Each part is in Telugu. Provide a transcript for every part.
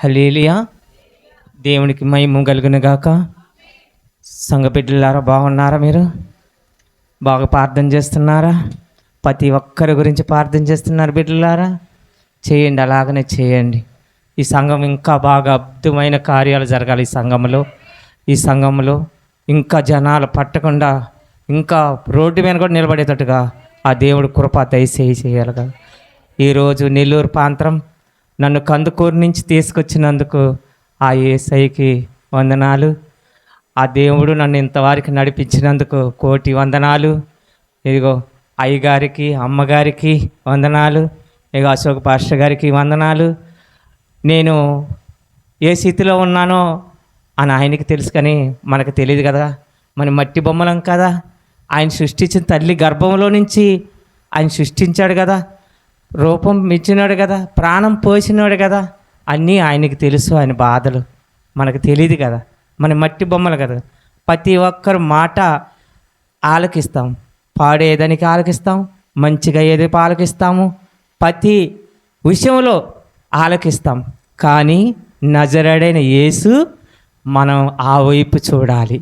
హల్లెలూయా. దేవునికి మహిమ కలుగును గాక. సంఘ బిడ్డలారా, బాగున్నారా? మీరు బాగా ప్రార్థన చేస్తున్నారా? ప్రతి ఒక్కరి గురించి ప్రార్థన చేస్తున్నారు బిడ్డలారా. చేయండి, అలాగనే చేయండి. ఈ సంఘం ఇంకా బాగా అద్భుతమైన కార్యాలు జరగాలి. ఈ సంఘంలో ఇంకా జనాలు పట్టకుండా ఇంకా రోడ్డు మీద కూడా నిలబడేటట్టుగా ఆ దేవుడు కృప చేయాలిగా. ఈరోజు నెల్లూరు ప్రాంతం నన్ను కందుకూరు నుంచి తీసుకొచ్చినందుకు ఆ యేసయ్యకి వందనాలు. ఆ దేవుడు నన్ను ఇంతవారికి నడిపించినందుకు కోటి వందనాలు. ఇదిగో అయ్యగారికి, అమ్మగారికి వందనాలు. ఇదిగో అశోక్ పాస్టర్ గారికి వందనాలు. నేను ఏ స్థితిలో ఉన్నానో అని ఆయనకి తెలుసు, కానీ మనకు తెలియదు కదా. మన మట్టి బొమ్మలం కదా. ఆయన సృష్టించిన తల్లి గర్భంలో నుంచి ఆయన సృష్టించాడు కదా, రూపం మెచ్చినాడు కదా, ప్రాణం పోసినాడు కదా. అన్నీ ఆయనకి తెలుసు. ఆయన బాధలు మనకు తెలియదు కదా. మన మట్టి బొమ్మలు కదా. ప్రతి ఒక్కరు మాట ఆలకిస్తాం, పాడేదానికి ఆలకిస్తాం, మంచిగా ఏది ఆలకిస్తాము, ప్రతి విషయంలో ఆలకిస్తాం. కానీ నజరేయుడైన యేసు మనం ఆ వైపు చూడాలి,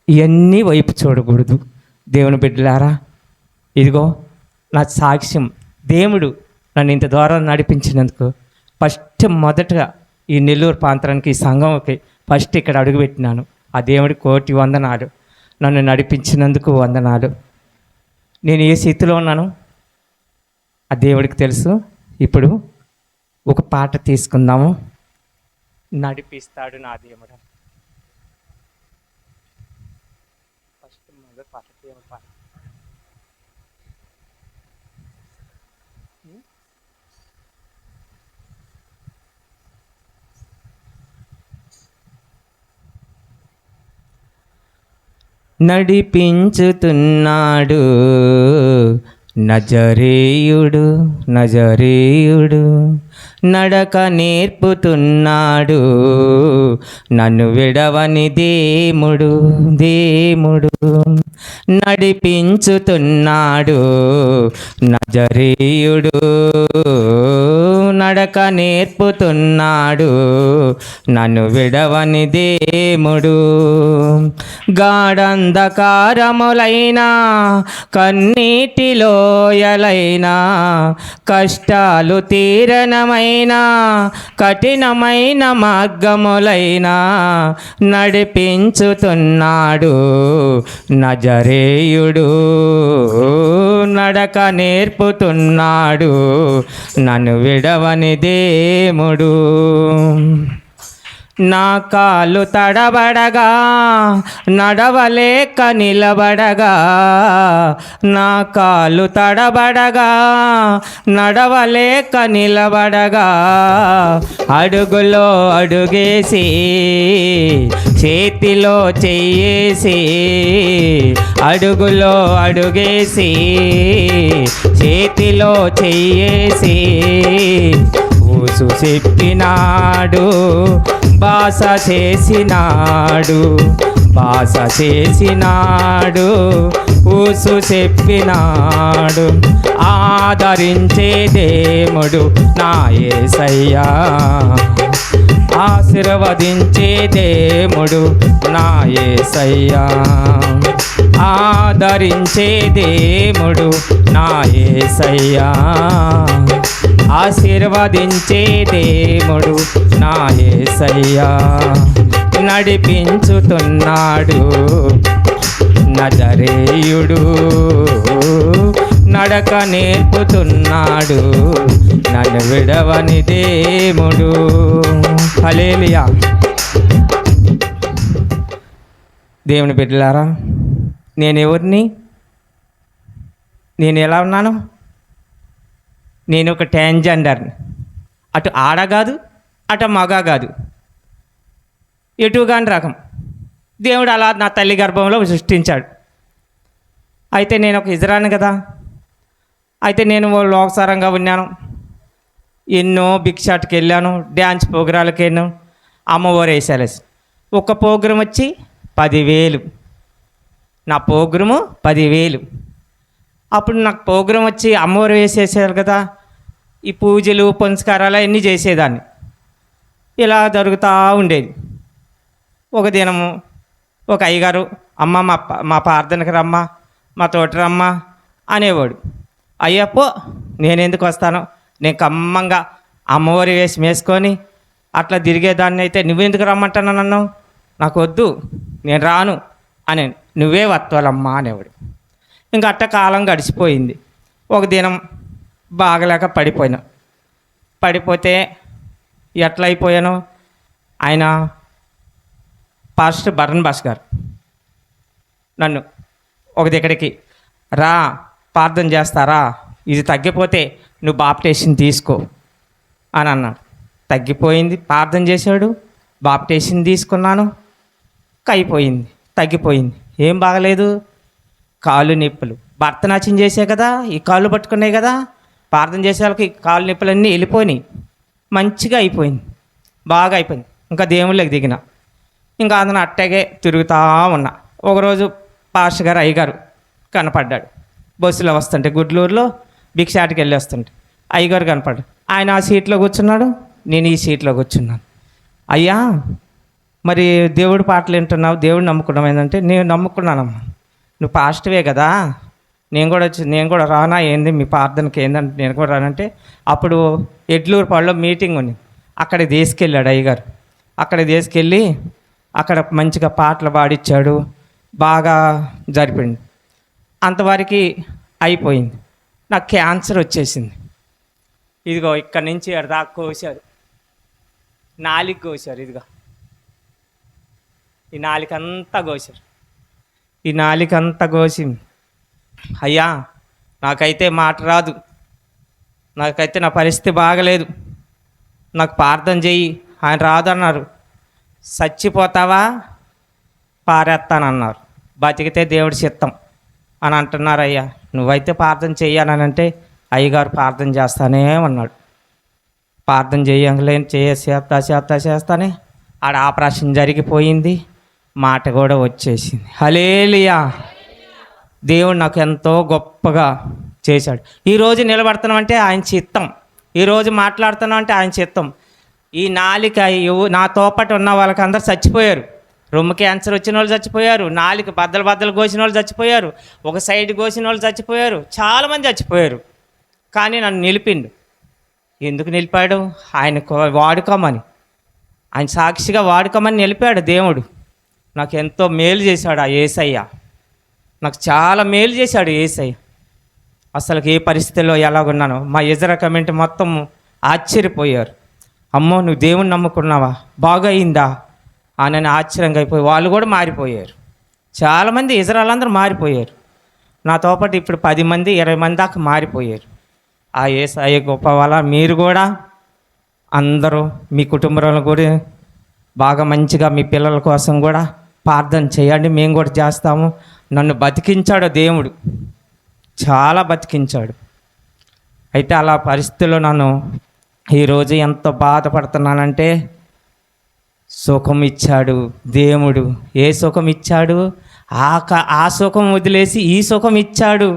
ఇవన్నీ వైపు చూడకూడదు. దేవుని బిడ్డలారా, ఇదిగో నా సాక్ష్యం. దేవుడు నన్ను ఇంత దూరం నడిపించినందుకు మొదటగా ఈ నెల్లూరు ప్రాంతానికి, ఈ సంఘంకి ఇక్కడ అడుగుపెట్టినాను. ఆ దేవుడికి కోటి వందనాలు. నన్ను నడిపించినందుకు వందనాలు. నేను ఏ స్థితిలో ఉన్నాను ఆ దేవుడికి తెలుసు. ఇప్పుడు ఒక పాట తీసుకుందాము. నడిపిస్తాడు నా దేవుడు. మొదటి పాట దేవుడి పాట. నడిపించుతున్నాడు నజరేయుడు, నజరేయుడు నడక నేర్పుతున్నాడు, నన్ను విడవని దేవుడు, దేవుడు నడిపించుతున్నాడు నజరేయుడు, నడక నేర్పుతున్నాడు, నన్ను విడవని దేవుడు. గాఢంధకారములైనా కన్నీటిలోయలైనా కష్టాలు తీరనమైన కఠినమైన మార్గములైనా నడిపించుతున్నాడు నజరేయుడు, నడక నేర్పుతున్నాడు, నన్ను విడవని దేవుడు. నా కాలు తడబడగా నడవలేక నిలబడగా, నా కాలు తడబడగా నడవలేక నిలబడగా, అడుగులో అడుగేసి చేతిలో చెయ్యేసి, అడుగులో అడుగేసి చేతిలో చెయ్యేసి ఊసు చెప్పినాడు, బాస చేసినాడు, బాస చేసినాడు, ఊసు చెప్పినాడు. ఆదరించే దేవుడు నా యేసయ్యా, ఆశీర్వదించే దేవుడు నా యేసయ్యా, ఆదరించే దేవుడు నా యేసయ్యా, ఆశీర్వదించే దేవుడు నా యేసయ్యా. నడిపించుతున్నాడు నజరేయుడు, నడక నేర్పుతున్నాడు, నన్ను విడవని దేవుడు. హల్లెలూయా. దేవుని బిడ్డలారా, నేను ఎవరిని? నేను ఎలా ఉన్నాను? నేను ఒక ట్రాన్స్జెండర్ని. అటు ఆడ కాదు, అటు మగ కాదు, ఎటు కాని రకం. దేవుడు అలా నా తల్లి గర్భంలో సృష్టించాడు. అయితే నేను ఒక ఇజ్రాయల్ని కదా. అయితే నేను లోకసారంగా ఉన్నాను. ఎన్నో భిక్షాటకి వెళ్ళాను, డ్యాన్స్ ప్రోగ్రాంలకు వెళ్ళాను, అమ్మవారు వేసాలి. ఒక ప్రోగ్రాం వచ్చి 10,000, నా ప్రోగ్రాము 10,000. అప్పుడు నాకు ప్రోగ్రాం వచ్చి అమ్మవారు వేసేసారు కదా. ఈ పూజలు పునస్కారాలు అన్నీ చేసేదాన్ని. ఇలా జరుగుతూ ఉండేది. ఒక దినము ఒక అయ్యగారు, అమ్మ మా ప్రార్థనకి రమ్మా, మా తోట రమ్మా అనేవాడు. అయ్యప్పో నేను ఎందుకు వస్తాను, నేను కమ్మంగా అమ్మవారి వేషం వేసుకొని అట్లా తిరిగేదాన్ని అయితే నువ్వెందుకు రమ్మంటాను నన్ను, నాకు వద్దు, నేను రాను అని, నువ్వే వత్వాలమ్మా అనేవాడు. ఇంకా అట్ట కాలం గడిచిపోయింది. ఒక దినం బాగలేక పడిపోతే ఎట్లా అయిపోయాను, ఆయన పాస్టర్ బర్న్ బాస్ గారు నన్ను ఒక దగ్గరికి రా, ప్రార్థన చేస్తారా, ఇది తగ్గిపోతే నువ్వు బాప్టిజం తీసుకో అని అన్నాడు. తగ్గిపోయింది, ప్రార్థన చేశాడు, బాప్టిజం తీసుకున్నాను, తగ్గిపోయింది. ఏం బాగలేదు, కాళ్ళు నొప్పులు, భర్తనాట్యం చేసే కదా ఈ కాళ్ళు పట్టుకున్నాయి కదా, ప్రార్థన చేసే వాళ్ళకి కాళ్ళు నొప్పులన్నీ వెళ్ళిపోయినాయి, మంచిగా అయిపోయింది, బాగా అయిపోయింది. ఇంకా దేవుళ్ళకి దిగిన, ఇంకా అందులో అట్టాగే తిరుగుతూ ఉన్నా. ఒకరోజు పాస్టర్ గారు అయ్యగారు కనపడ్డాడు. బస్సులో వస్తుంటే గుడ్లూరులో భిక్షాటికి వెళ్ళి వస్తుంటే అయ్యగారు కనపడ్డాడు. ఆయన ఆ సీట్లో కూర్చున్నాడు, నేను ఈ సీట్లో కూర్చున్నాను. అయ్యా మరి దేవుడి పాటలు వింటున్నావు, దేవుడు నమ్ముకున్నాం ఏంటంటే, నేను నమ్ముకున్నానమ్మా, నువ్వు పాస్టర్వే కదా, నేను కూడా రానా ఏంది మీ ప్రార్థనకి ఏందంటే, నేను కూడా రానంటే అప్పుడు ఎడ్లూరు పాడులో మీటింగ్ ఉంది, అక్కడికి తీసుకెళ్ళాడు అయ్యగారు. అక్కడికి తీసుకెళ్ళి అక్కడ మంచిగా పాటలు పాడిచ్చాడు, బాగా జరిపింది. అంతవరకు అయిపోయింది. నాకు క్యాన్సర్ వచ్చేసింది. ఇదిగో ఇక్కడి నుంచి దాకా కోసారు, నాలుగు కోసారు, ఇదిగో ఈ నాలుకంతా కోసారు. ఈ నాలుకంతా కోసి, అయ్యా నాకైతే మాట రాదు, నాకైతే నా పరిస్థితి బాగలేదు, నాకు ప్రార్థన చెయ్యి, ఆయన రాదన్నారు. చచ్చిపోతావా, పారేస్తానన్నారు, బతికితే దేవుడి చిత్తం అని అంటున్నారు. అయ్యా నువ్వైతే ప్రార్థన చెయ్యానంటే అయ్యగారు ప్రార్థన చేస్తానే అన్నాడు. ప్రార్థన చెయ్యలేని చేస్తానే ఆడ ఆపరేషన్ జరిగిపోయింది, మాట కూడా వచ్చేసింది. హల్లెలూయా, దేవుడు నాకు ఎంతో గొప్పగా చేశాడు. ఈరోజు నిలబడుతున్నామంటే ఆయన చిత్తం, ఈరోజు మాట్లాడుతున్నామంటే ఆయన చిత్తం. ఈ నాలిక నాతో పాటు ఉన్న వాళ్ళకి అందరు చచ్చిపోయారు. రొమ్ము క్యాన్సర్ వచ్చిన వాళ్ళు చచ్చిపోయారు, నాలుక బద్దలు కోసిన వాళ్ళు చచ్చిపోయారు, ఒక సైడ్ కోసిన వాళ్ళు చచ్చిపోయారు, చాలామంది చచ్చిపోయారు. కానీ నన్ను నిలిపిండు. ఎందుకు నిలిపాడు, ఆయన వాడుకోమని, ఆయన సాక్షిగా వాడుకోమని నిలిపాడు దేవుడు. నాకు ఎంతో మేలు చేశాడు ఆ యేసయ్య, నాకు చాలా మేలు చేశాడు యేసయ్య. అసలు ఏ పరిస్థితుల్లో ఎలాగున్నానో మా ఇజ్రా కమెంట్ మొత్తం ఆశ్చర్యపోయారు. అమ్మో నువ్వు దేవుని నమ్ముకున్నావా, బాగా అయిందా అని ఆశ్చర్యంగా అయిపోయి వాళ్ళు కూడా మారిపోయారు. చాలామంది ఇజ్రాయలందరూ మారిపోయారు. నాతో పాటు ఇప్పుడు 10 మంది 20 మంది దాకా మారిపోయారు. ఆ యేసయ్య గొప్ప వల్ల మీరు కూడా అందరూ మీ కుటుంబంలో కూడా బాగా మంచిగా మీ పిల్లల కోసం కూడా ప్రార్థన చేయండి, మేము కూడా చేస్తాము. నన్ను బతికించాడు దేవుడు, చాలా బతికించాడు. అయితే అలా పరిస్థితుల్లో నన్ను ఈరోజు ఎంత బాధపడుతున్నానంటే, సుఖం ఇచ్చాడు దేవుడు. ఏ సుఖం ఇచ్చాడు, ఆ సుఖం వదిలేసి ఈ సుఖం ఇచ్చాడు.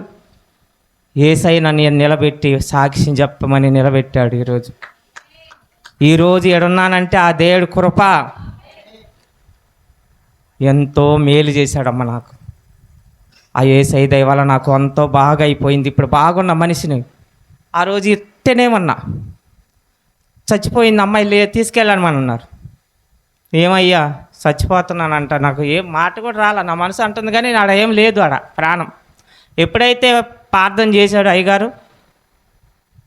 యేసయ్య నన్ను నిలబెట్టి సాక్ష్యం చెప్పమని నిలబెట్టాడు. ఈరోజు ఎడున్నానంటే ఆ దేవుడి కృప. ఎంతో మేలు చేశాడమ్మ నాకు. ఆ యేసయ్య దయ వల్ల నాకు ఎంతో బాగా అయిపోయింది. ఇప్పుడు బాగున్న మనిషిని ఆ రోజు ఇట్టనేమన్నా చచ్చిపోయింది అమ్మాయి తీసుకెళ్ళాను అన్నారు. ఏమయ్యా చచ్చిపోతున్నానంట, నాకు ఏం మాట కూడా రాలే, నా మనసు అంటుంది కానీ ఆడ ఏం లేదు, ఆడ ప్రాణం. ఎప్పుడైతే ప్రార్థన చేశాడు అయ్యగారు,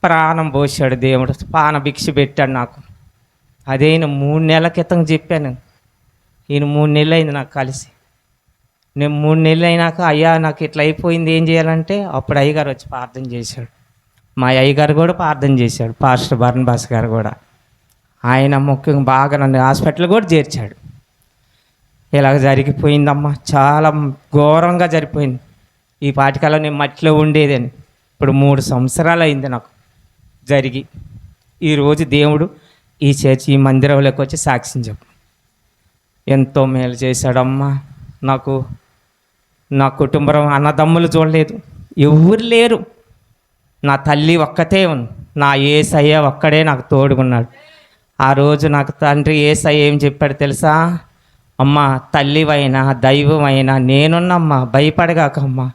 ప్రాణం పోసాడు దేవుడు, ప్రాణ భిక్ష పెట్టాడు నాకు. అదే ఈయన 3 నెలల క్రితం చెప్పాను. ఈయన 3 నెలలు అయింది నాకు కలిసి. నేను 3 నెలలు అయినాక అయ్యా నాకు ఇట్లా అయిపోయింది ఏం చేయాలంటే అప్పుడు అయ్యగారు వచ్చి ప్రార్థన చేశాడు. మా అయ్యగారు కూడా ప్రార్థన చేశాడు, పాస్టర్ బర్నబాస్ గారు కూడా. ఆయన ముఖ్యంగా బాగా నన్ను హాస్పిటల్ కూడా చేర్చాడు. ఇలాగ జరిగిపోయిందమ్మా, చాలా ఘోరంగా జరిగిపోయింది. ఈ పాటికాలం నేను మట్టిలో ఉండేదని ఇప్పుడు 3 సంవత్సరాలు అయింది నాకు జరిగి. ఈరోజు దేవుడు ఈ చర్చి ఈ మందిరంలోకి వచ్చి సాక్ష్యం చెప్పు, ఎంతో మేలు చేశాడమ్మా నాకు. నా కుటుంబం అన్నదమ్ములు చూడలేదు, ఎవరు లేరు, నా తల్లి ఒక్కతే ఉంది, నా యేసయ్య ఒక్కడే నాకు తోడుకున్నాడు. ఆ రోజు నాకు తండ్రి యేసయ్య ఏం చెప్పాడు తెలుసా? అమ్మా, తల్లివైనా దైవమైనా నేనున్నమ్మా, భయపడగాకమ్మా.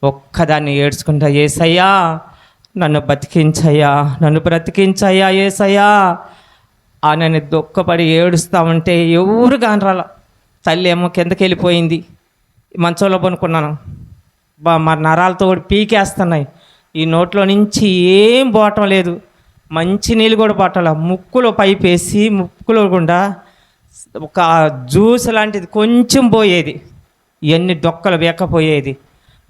ఒక్కదాన్ని ఏడ్చుకుంటా, యేసయ్యా నన్ను బతికించయ్యా, నన్ను బ్రతికించయ్యా యేసయ్యా అని దుఃఖపడి ఏడుస్తూ ఉంటే ఎవరు కానరాల. తల్లి ఏమో కిందకి వెళ్ళిపోయింది, మంచంలో పనుకున్నాను. మా నరాలతో కూడా పీకేస్తున్నాయి. ఈ నోట్లో నుంచి ఏం పోవటం లేదు, మంచి నీళ్ళు కూడా పట్టాల. ముక్కులో పైప్ వేసి ముక్కులో గుండా ఒక జ్యూస్ లాంటిది కొంచెం పోయేది, ఎన్ని డొక్కలు వేకపోయేది.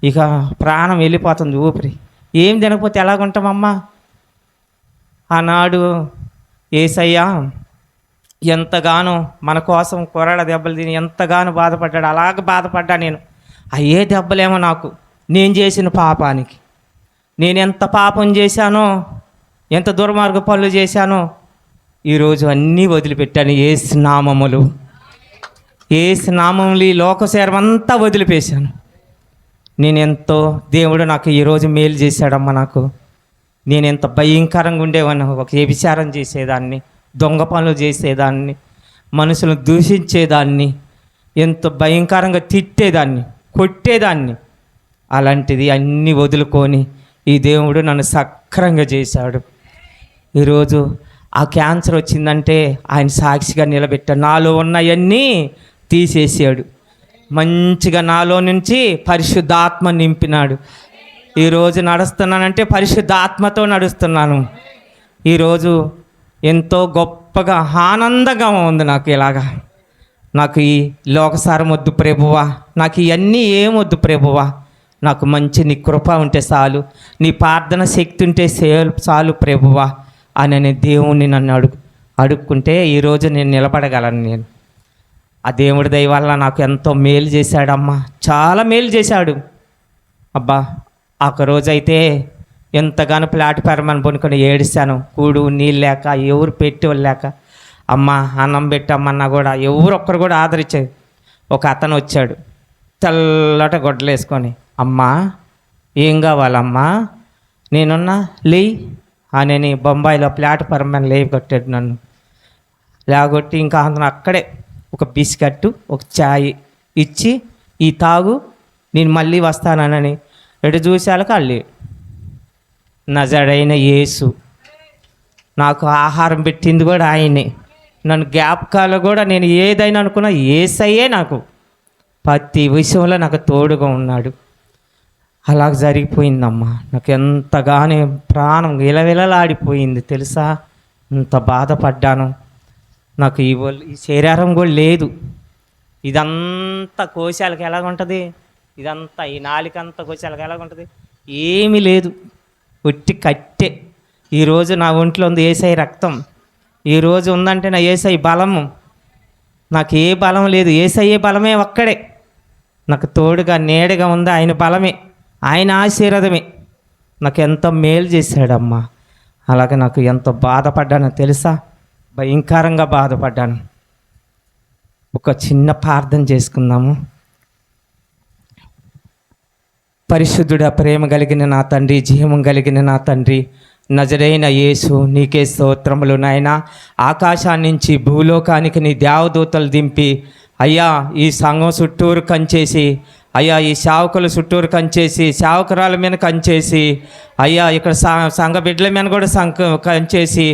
ఇక ప్రాణం వెళ్ళిపోతుంది, ఊపిరి. ఏం తినకపోతే ఎలాగుంటామమ్మా? ఆనాడు యేసయ్య ఎంతగానో మన కోసం కొరడ దెబ్బలు తిని ఎంతగానో బాధపడ్డాడు. అలాగ బాధపడ్డా నేను. అయ్యే దెబ్బలేమో నాకు, నేను చేసిన పాపానికి. నేను ఎంత పాపం చేశానో, ఎంత దుర్మార్గ పనులు చేశానో, ఈరోజు అన్నీ వదిలిపెట్టాను. యేసు నామములు, యేసు నామములు ఈ లోకసేరమంతా వదిలిపేశాను. నేనెంతో, దేవుడు నాకు ఈరోజు మేలు చేశాడమ్మా. నాకు నేను ఎంత భయంకరంగా ఉండేవాడిని. ఒక వ్యభిచారం చేసేదాన్ని, దొంగ పనులు చేసేదాన్ని, మనుషులను దూషించేదాన్ని, ఎంత భయంకరంగా తిట్టేదాన్ని, కొట్టేదాన్ని. అలాంటిది అన్నీ వదులుకొని ఈ దేవుడు నన్ను సక్రంగా చేశాడు. ఈరోజు ఆ క్యాన్సర్ వచ్చిందంటే ఆయన సాక్షిగా నిలబెట్టాడు. నాలో ఉన్నవన్నీ తీసేసాడు. మంచిగా నాలో నుంచి పరిశుద్ధాత్మ నింపినాడు. ఈరోజు నడుస్తున్నానంటే పరిశుద్ధాత్మతో నడుస్తున్నాను. ఈరోజు ఎంతో గొప్పగా ఆనందంగా ఉంది నాకు. ఇలాగా నాకు ఈ లోకసారం వద్దు ప్రభువా, నాకు ఇవన్నీ ఏమొద్దు ప్రభువా, నాకు మంచి నీ కృప ఉంటే చాలు, నీ ప్రార్థన శక్తి ఉంటే చాలు ప్రభువా అని దేవుణ్ణి నన్ను అడుక్కుంటే ఈరోజు నేను నిలబడగలను. నేను ఆ దేవుడి దయ వల్ల నాకు ఎంతో మేలు చేశాడమ్మా, చాలా మేలు చేశాడు. అబ్బా, ఒకరోజైతే ఎంతగానో ప్లాట్ఫారం పనుకొని ఏడిస్తాను. కూడు నీళ్ళు లేక, ఎవరు పెట్టేవాళ్ళు లేక. అమ్మ అన్నం పెట్టమ్మన్నా కూడా ఎవరు ఒక్కరు కూడా ఆదరించేది. ఒక అతను వచ్చాడు, తెల్లట గొడ్డలు వేసుకొని, అమ్మా ఏం కావాలమ్మా, నేనున్నా లేయి అని బొంబాయిలో ప్లాట్ఫారం మీద లేవి కొట్టాడు నన్ను. లేకొట్టి ఇంకా అక్కడే ఒక బిస్కెట్టు, ఒక ఛాయ్ ఇచ్చి, ఈ తాగు, నేను మళ్ళీ వస్తానని ఎటు చూశాలకు అల్లి. నజరేయుడైన యేసు నాకు ఆహారం పెట్టింది కూడా ఆయనే. నన్ను జ్ఞాపకాలు కూడా నేను ఏదైనా అనుకున్నా యేసయ్యే నాకు ప్రతి విషయంలో నాకు తోడుగా ఉన్నాడు. అలాగ జరిగిపోయిందమ్మా. నాకు ఎంతగానో ప్రాణం విలవిలలాడిపోయింది తెలుసా. అంత బాధపడ్డాను. నాకు ఈ శరీరం కూడా లేదు. ఇదంతా కోశాలకు ఎలాగుంటుంది, ఇదంతా ఈ నాలికంతా కోశాలకు ఎలాగుంటుంది, ఏమీ లేదు, ఒట్టి కట్టే. ఈరోజు నా ఒంట్లో ఉంది యేసయ్య రక్తం. ఈరోజు ఉందంటే నా యేసయ్య బలము. నాకు ఏ బలం లేదు, యేసయ్య బలమే ఒక్కడే నాకు తోడుగా నీడగా ఉంది. ఆయన బలమే, ఆయన ఆశీర్వాదమే నాకు ఎంతో మేలు చేశాడమ్మా. అలాగే నాకు ఎంతో బాధపడ్డానో తెలుసా, భయంకరంగా బాధపడ్డాను. ఒక చిన్న ప్రార్థన చేసుకుందాము. పరిశుద్ధుడా, ప్రేమ కలిగిన నా తండ్రి, జీవం కలిగిన నా తండ్రి, నజరైన యేసు నీకే స్తోత్రములు నాయనా. ఆకాశాన్ని నుంచి భూలోకానికి నీ దేవదూతలు దింపి అయ్యా ఈ సంఘం చుట్టూరు కంచేసి, అయ్యా ఈ సేవకుల చుట్టూరు కంచేసి, సేవకురాల మీద కంచేసి, అయ్యా ఇక్కడ సంఘ బిడ్డల మీద కూడా కంచేసి,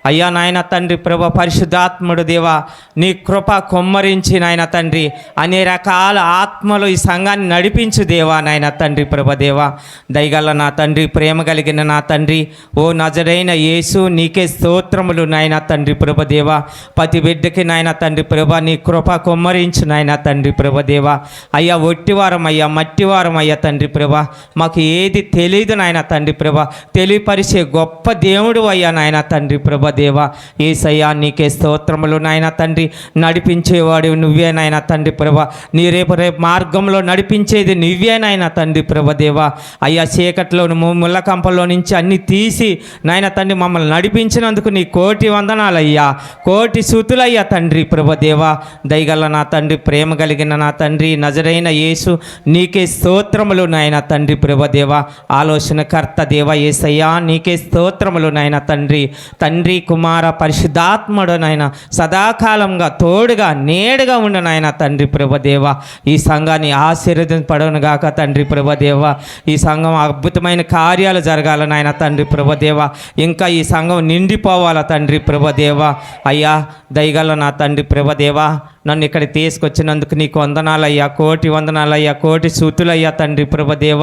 అయ్యా నాయన తండ్రి ప్రభు పరిశుద్ధాత్ముడు దేవా నీ కృప కొమ్మరించి నాయన తండ్రి అనే రకాల ఆత్మలు ఈ సంఘాన్ని నడిపించు దేవా నాయన తండ్రి ప్రభ దేవా. దయగల నా తండ్రి, ప్రేమ కలిగిన నా తండ్రి, ఓ నజరైన యేసు నీకే స్తోత్రములు నాయన తండ్రి ప్రభ దేవా. ప్రతి బిడ్డకి నాయన తండ్రి ప్రభ నీ కృప కొమ్మరించు నాయన తండ్రి ప్రభ దేవా. అయ్యా ఒట్టివారం అయ్యా, మట్టివారం అయ్యా తండ్రి ప్రభ, మాకు ఏది తెలియదు నాయన తండ్రి ప్రభ, తెలియపరిచే గొప్ప దేవుడు అయ్యా నాయన తండ్రి ప్రభ దేవా. యేసయ్యా నీకే స్తోత్రములు నాయన తండ్రి. నడిపించేవాడు నువ్వే నాయన తండ్రి ప్రభ, నీ రేపు మార్గంలో నడిపించేది నువ్వే నాయన తండ్రి ప్రభ దేవా. అయ్యా చీకట్లో ముళ్ళకంపల్లో నుంచి అన్ని తీసి నాయన తండ్రి మమ్మల్ని నడిపించినందుకు నీ కోటి వందనాలయ్యా, కోటి స్తుతులయ్యా తండ్రి ప్రభ దేవా. దయగల నా తండ్రి, ప్రేమ కలిగిన నా తండ్రి, నజరైన యేసు నీకే స్తోత్రములు నాయన తండ్రి ప్రభ దేవా. ఆలోచనకర్త దేవా యేసయ్యా నీకే స్తోత్రములు నాయన తండ్రి. తండ్రి కుమార పరిశుద్ధాత్ముడు నాయన సదాకాలంగా తోడుగా నేడుగా ఉండు నాయన తండ్రి ప్రభదేవ. ఈ సంఘాన్ని ఆశీర్వదింపడను గాక తండ్రి ప్రభదేవ. ఈ సంఘం అద్భుతమైన కార్యాలు జరగాల నాయన తండ్రి ప్రభదేవ. ఇంకా ఈ సంఘం నిండిపోవాలా తండ్రి ప్రభదేవ. అయ్యా దయగల నా తండ్రి ప్రభదేవ, నన్ను ఇక్కడ తీసుకొచ్చినందుకు నీకు వందనాలయ్యా, కోటి వందనాలయ్యా, కోటి సూతులయ్యా తండ్రి ప్రభదేవ.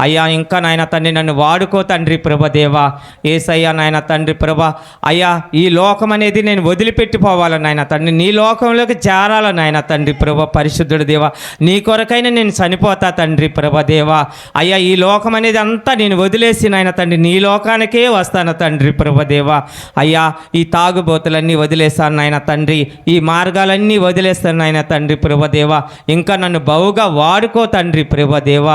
అయ్యా ఇంకా నాయన తండ్రి నన్ను వాడుకో తండ్రి ప్రభదేవ. ఏసయ్యా నాయన తండ్రి ప్రభ, అయ్యా ఈ లోకం అనేది నేను వదిలిపెట్టిపోవాలి నాయన తండ్రి, నీ లోకంలోకి చేరాల నాయన తండ్రి ప్రభ. పరిశుద్ధుడు దేవ, నీ కొరకైనా నేను చనిపోతా తండ్రి ప్రభదేవ. అయ్యా ఈ లోకం అనేది అంతా నేను వదిలేసి నాయన తండ్రి నీ లోకానికే వస్తాను తండ్రి ప్రభదేవ. అయ్యా ఈ తాగుబోతులన్నీ వదిలేస్తాను నాయన తండ్రి, ఈ మార్గాలన్నీ వదిలేస్తాను నాయన తండ్రి ప్రభదేవ. ఇంకా నన్ను బహుగా వాడుకో తండ్రి ప్రభదేవ.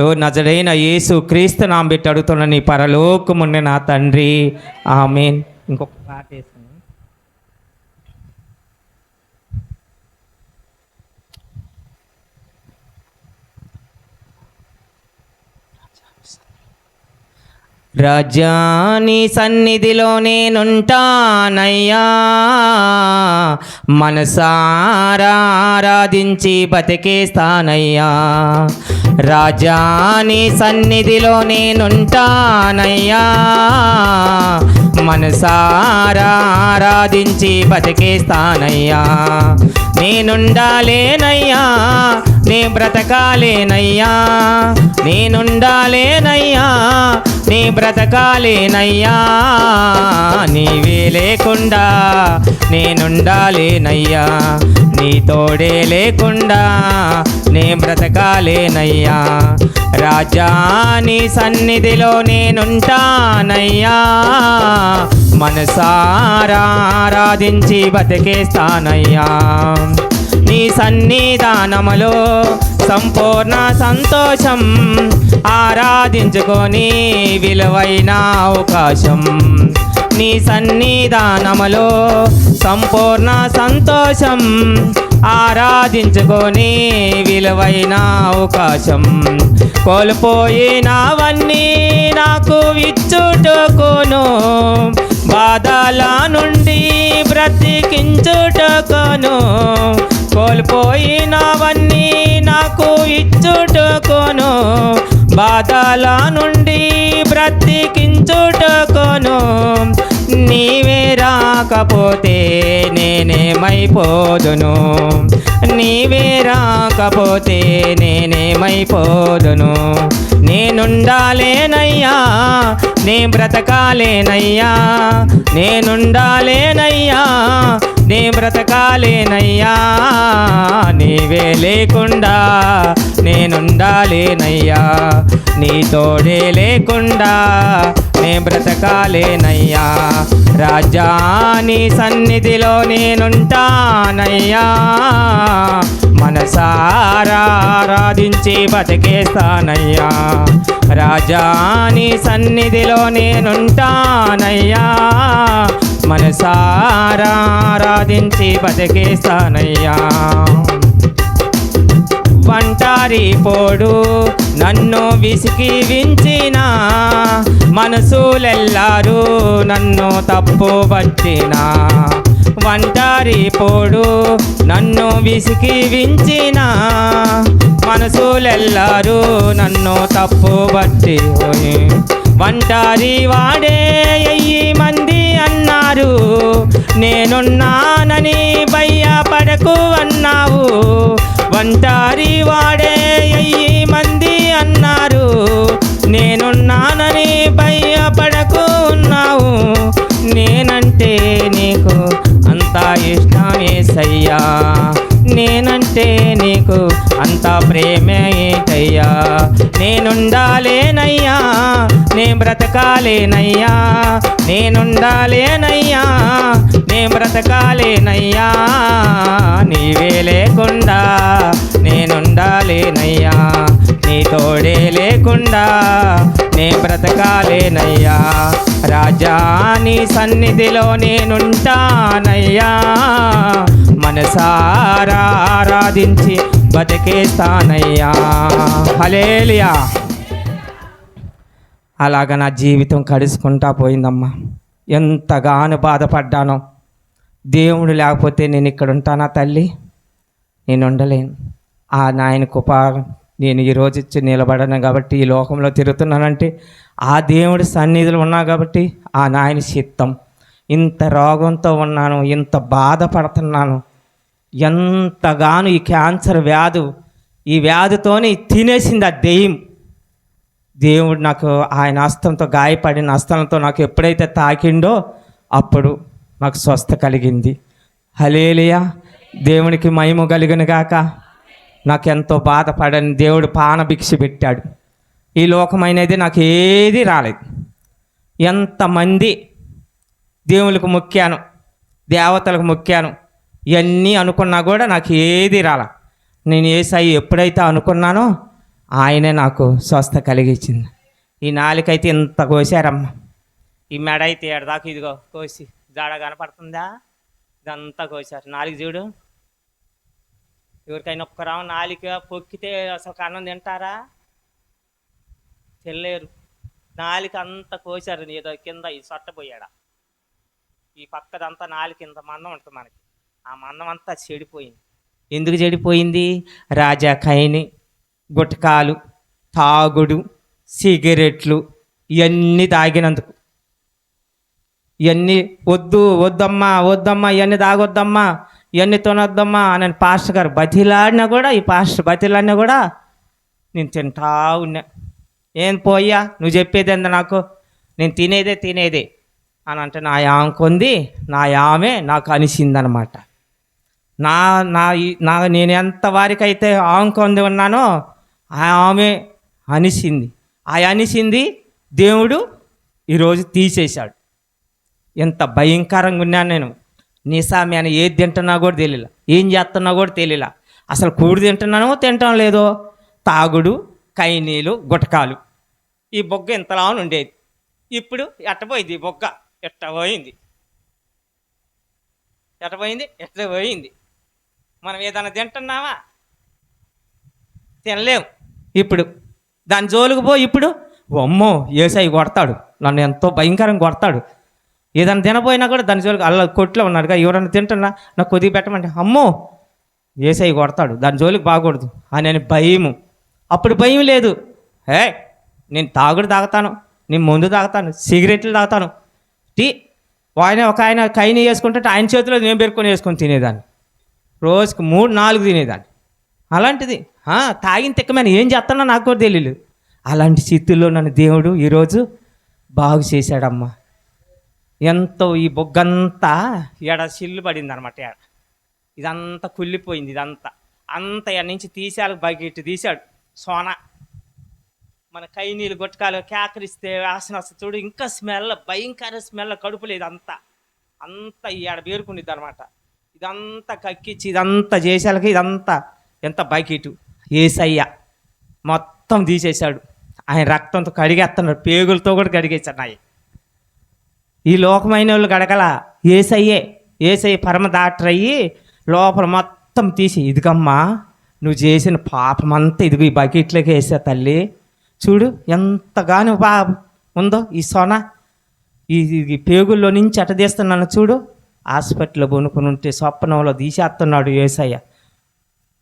ఓ నజరైన యేసు క్రీస్తు నామం పెట్టి అడుగుతున్న నీ పరలోకముండే నా తండ్రి, ఆమేన్. ఇంకొక పాట వేసాను. రాజాని సన్నిధిలో నేనుంటానయ్యా, మనసారా ఆరాధించి బతికేస్తానయ్యా. రాజాని సన్నిధిలో నేనుంటానయ్యా, మనసారా ఆరాధించి బతికేస్తానయ్యా. నేనుండాలేనయ్యా, నే బ్రతకాలేనయ్యా, నేనుండాలేనయ్యా, నీ బ్రతకాలేనయ్యా. నీవే లేకుండా నేనుండాలేనయ్యా, నీ తోడే లేకుండా నే బ్రతకాలేనయ్యా. రాజా నీ సన్నిధిలో నేనుంటానయ్యా, మనసారా ఆరాధించి బతికేస్తానయ్యా. నీ సన్నిధానములో సంపూర్ణ సంతోషం, ఆరాధించుకొని విలువైన అవకాశం. నీ సన్నిధానములో సంపూర్ణ సంతోషం, ఆరాధించుకొని విలువైన అవకాశం. కోల్పోయినవన్నీ నాకు ఇచ్చుటకును, బాధల నుండి బ్రతికించుటకును. కోల్పోయినవన్నీ నాకు ఇచ్చుటకును, బాధల నుండి బ్రతికించుటకును. నీవే రాకపోతే నేనేమైపోదును, నీవే రాకపోతే నేనేమైపోదును. నేనుండాలేనయ్యా, నే బ్రతకాలేనయ్యా, నేనుండాలేనయ్యా, నే బ్రతకాలేనయ్యా. నీవే లేకుండా నేనుండాలేనయ్యా, నీ తోడే లేకుండా నే బ్రతకాలేనయ్యా. రాజా నీ సన్నిధిలో నేనుంటానయ్యా, మనసారా ఆరాధించి బతికేస్తానయ్యా. రాజా నీ సన్నిధిలో నేనుంటానయ్యా, మనసారా ఆరాధించి బతికేస్తానయ్యా. ఒంటారి పోడు నన్ను విసికి వించిన, మనసులెల్లారు నన్ను తప్పు పట్టిన. ఒంటారి పోడు నన్ను విసికి వించిన, మనసులెల్లారు నన్ను తప్పు పట్టి. ఒంటారి వాడే 1000 మంది అన్నారు, నేనున్నానని భయపడకు అన్నావు. ఒంటారి వాడే 1000 మంది అన్నారు, నేనున్నానని భయపడకు ఉన్నావు. నేనంటే నీకు అంతా ఇష్టం యేసయ్యా, నేనంటే నీకు అంత ప్రేమే ఏంటయ్యా. నేనుండాలేనయ్యా, నే బ్రతకాలేనయ్యా, నేనుండాలేనయ్యా, నే బ్రతకాలేనయ్యా. నీవే లేకుండా నేనుండాలేనయ్యా, నీ తోడే లేకుండా నే బ్రతకాలేనయ్యా. రాజా నీ సన్నిధిలో నేనుంటానయ్యా, మనసారా ఆరాధించి బతికేస్తానయ్యా. హల్లెలూయా. అలాగ నా జీవితం కడుచుకుంటా పోయిందమ్మా. ఎంతగానో బాధపడ్డానో. దేవుడు లేకపోతే నేను ఇక్కడ ఉంటానా తల్లి? నేను ఉండలేను. ఆ నాయన కృప నేను ఈరోజు ఇచ్చి నిలబడను కాబట్టి, ఈ లోకంలో తిరుగుతున్నానంటే ఆ దేవుడి సన్నిధిలో ఉన్నా కాబట్టి, ఆ నాయన చిత్తం. ఇంత రోగంతో ఉన్నాను, ఇంత బాధపడుతున్నాను, ఎంతగానో ఈ క్యాన్సర్ వ్యాధి, ఈ వ్యాధితోని తినేసింది ఆ దెయ్యం. దేవుడు నాకు ఆయన హస్తంతో, గాయపడిన హస్తంతో నాకు ఎప్పుడైతే తాకిండో అప్పుడు నాకు స్వస్థ కలిగింది. హల్లెలూయా, దేవునికి మహిమ కలుగును గాక. నాకెంతో బాధపడని దేవుడు పానభిక్ష పెట్టాడు. ఈ లోకమైనది నాకు ఏది రాలేదు. ఎంతమంది దేవునికి మొక్కాను, దేవతలకు మొక్కాను, ఇవన్నీ అనుకున్నా కూడా నాకు ఏది రాల. నేను యేసయ్య ఎప్పుడైతే అనుకున్నానో ఆయనే నాకు స్వస్థ కలిగించింది. ఈ నాలుకైతే ఇంత కోసారమ్మ, ఈ మెడ అయితే ఏడదాకా ఇదిగో కోసి జాడ కనపడుతుందా, ఇదంతా కోసారు. నాలుగు చూడు, ఎవరికైనా ఒక్క రావు నాలుక పొక్కితే అసలు అన్నం తింటారా? తెల్లేరు. నాలుక అంతా కోసారు. ఏదో కింద ఈ సొట్టపోయాడా, ఈ పక్కదంతా నాలుక ఇంత మందం ఉంటుంది మనకి, ఆ మందం అంతా చెడిపోయింది. ఎందుకు చెడిపోయింది? రాజా కైని, గుట్కాలు, తాగుడు, సిగరెట్లు ఇవన్నీ తాగినందుకు. ఇవన్నీ వద్దమ్మా ఇవన్నీ తాగొద్దమ్మా, ఇవన్నీ తినొద్దమ్మా అని పాస్టర్ గారు బతిలాడినా కూడా, ఈ పాస్టర్ బతిలాడినా కూడా నేను తింటా ఉన్నా. ఏం పోయ్యా, నువ్వు చెప్పేది ఎంత నాకు, నేను తినేదే అని అంటే నా కొంది, నా ఆమె నాకు అనిసిందనమాట. నేను ఎంత వారికైతే ఆంకొంది ఉన్నానో ఆమె అనిసింది. ఆ అనిసింది దేవుడు ఈరోజు తీసేశాడు. ఎంత భయంకరంగా ఉన్నాను నేను. నిసామి అని ఏది తింటున్నా కూడా తెలియలా, ఏం చేస్తున్నా కూడా తెలియలా. అసలు కూడు తింటున్నానో తింటాం లేదో. తాగుడు, కైనీలు, గుటకాలు, ఈ బొగ్గ ఇంతలా ఉండేది. ఇప్పుడు ఎట్టపోయింది ఈ బొగ్గ, ఎట్టపోయింది. మనం ఏదైనా తింటున్నావా? తినలేము. ఇప్పుడు దాని జోలికి పో. ఇప్పుడు అమ్మో యేసయ్య కొడతాడు, నన్ను ఎంతో భయంకరంగా కొడతాడు. ఏదైనా తినపోయినా కూడా దాని జోలికి, అల్ల కొట్లో ఉన్నాడుగా, ఎవరైనా తింటున్నా నాకు కొద్దిగా పెట్టమంటే అమ్మో యేసయ్య కొడతాడు, దాని జోలికి బాగకూడదు అని భయము. అప్పుడు భయం లేదు. నేను తాగుడు తాగుతాను, నేను మందు తాగుతాను, సిగరెట్లు తాగుతాను, టీ. ఒక ఆయన కైని వేసుకుంటే ఆయన చేతిలో నేను పెరుక్కొని వేసుకొని తినేదాన్ని. రోజుకి 3-4 తినేదాన్ని. అలాంటిది తాగిన తిక్కమైన ఏం చేస్తానో నాకు కూడా తెలియదు. అలాంటి స్థితిలో నన్ను దేవుడు ఈరోజు బాగు చేశాడమ్మా. ఎంతో ఈ బొగ్గంతా సిల్లు పడింది అనమాట. ఇదంతా కుళ్ళిపోయింది. ఇదంతా ఎడ నుంచి తీసాడు, బకెట్ తీశాడు. సోన మన కైనీళ్ళు గుట్టకాలు కేకరిస్తే వాసన వస్తుంది చూడు, ఇంకా స్మెల్, భయంకర స్మెల్, కడుపు లేదు. అంతా ఈడ పేరుకునిద్ది అనమాట. ఇదంతా కక్కిచ్చి ఇదంతా చేసేలకి ఇదంతా ఎంత బకెట్ యేసయ్య మొత్తం తీసేశాడు. ఆయన రక్తంతో కడిగేస్తున్నాడు, పేగులతో కూడా కడిగేశాడు. ఈ లోకమైన వాళ్ళు గడగల, యేసయ్య పరమ డాక్టర్ అయ్యి లోపల మొత్తం తీసి, ఇదిగమ్మా నువ్వు చేసిన పాపమంతా ఇదిగో ఈ బకెట్లోకి వేసా తల్లి, చూడు ఎంతగానో ఉందో ఈ సొన, ఈ పేగుల్లో నుంచి అట తీస్తున్నాను చూడు. హాస్పిటల్లో కొనుక్కుని ఉంటే స్వప్నంలో తీసేస్తున్నాడు యేసయ్య.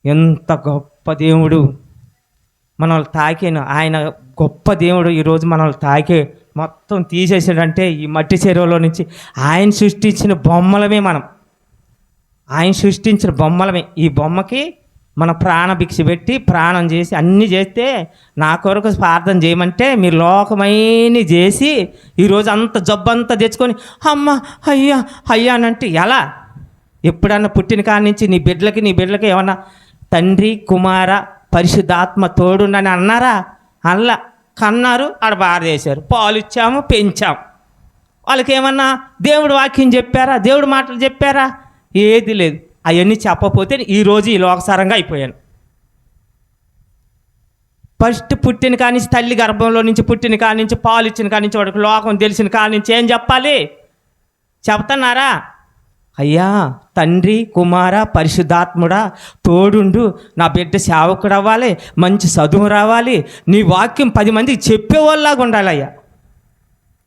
ఎంత గొప్ప దేవుడు మనల్ని తాకిన ఆయన గొప్ప దేవుడు ఈరోజు మనల్ని తాకే మొత్తం తీసేసాడంటే ఈ మట్టి చెరువులో నుంచి ఆయన సృష్టించిన బొమ్మలమే మనం. ఆయన సృష్టించిన బొమ్మలమే. ఈ బొమ్మకి మన ప్రాణభిక్ష పెట్టి ప్రాణం చేసి అన్నీ చేస్తే, నా కొరకు ప్రార్థన చేయమంటే మీరు లోకమైన చేసి ఈరోజు అంత జబ్బంతా తెచ్చుకొని అమ్మ అయ్యా అనంటే ఎలా? ఎప్పుడన్నా పుట్టిన కాడి నుంచి నీ బిడ్డలకి ఏమన్నా తండ్రి కుమార పరిశుద్ధాత్మ తోడుండని అన్నారా? అల్లా కన్నారు, ఆడ బాధ చేశారు, పాలు ఇచ్చాము, పెంచాము. వాళ్ళకి ఏమన్నా దేవుడు వాక్యం చెప్పారా? దేవుడు మాటలు చెప్పారా? ఏది లేదు. అవన్నీ చెప్పకపోతే ఈరోజు ఈ లోకసారంగా అయిపోయాను. ఫస్ట్ పుట్టిన కాడి నుంచి, తల్లి గర్భంలో నుంచి పుట్టిన కాడి నుంచి, పాలు ఇచ్చిన కాడి నుంచి, వాడికి లోకం తెలిసిన కాడి నుంచి ఏం చెప్పాలి? చెప్తున్నారా? అయ్యా తండ్రి కుమార పరిశుద్ధాత్ముడా తోడుండు, నా బిడ్డ సేవకుడు అవ్వాలి, మంచి చదువు రావాలి, నీ వాక్యం 10 మందికి చెప్పేవాళ్ళలాగా ఉండాలయ్యా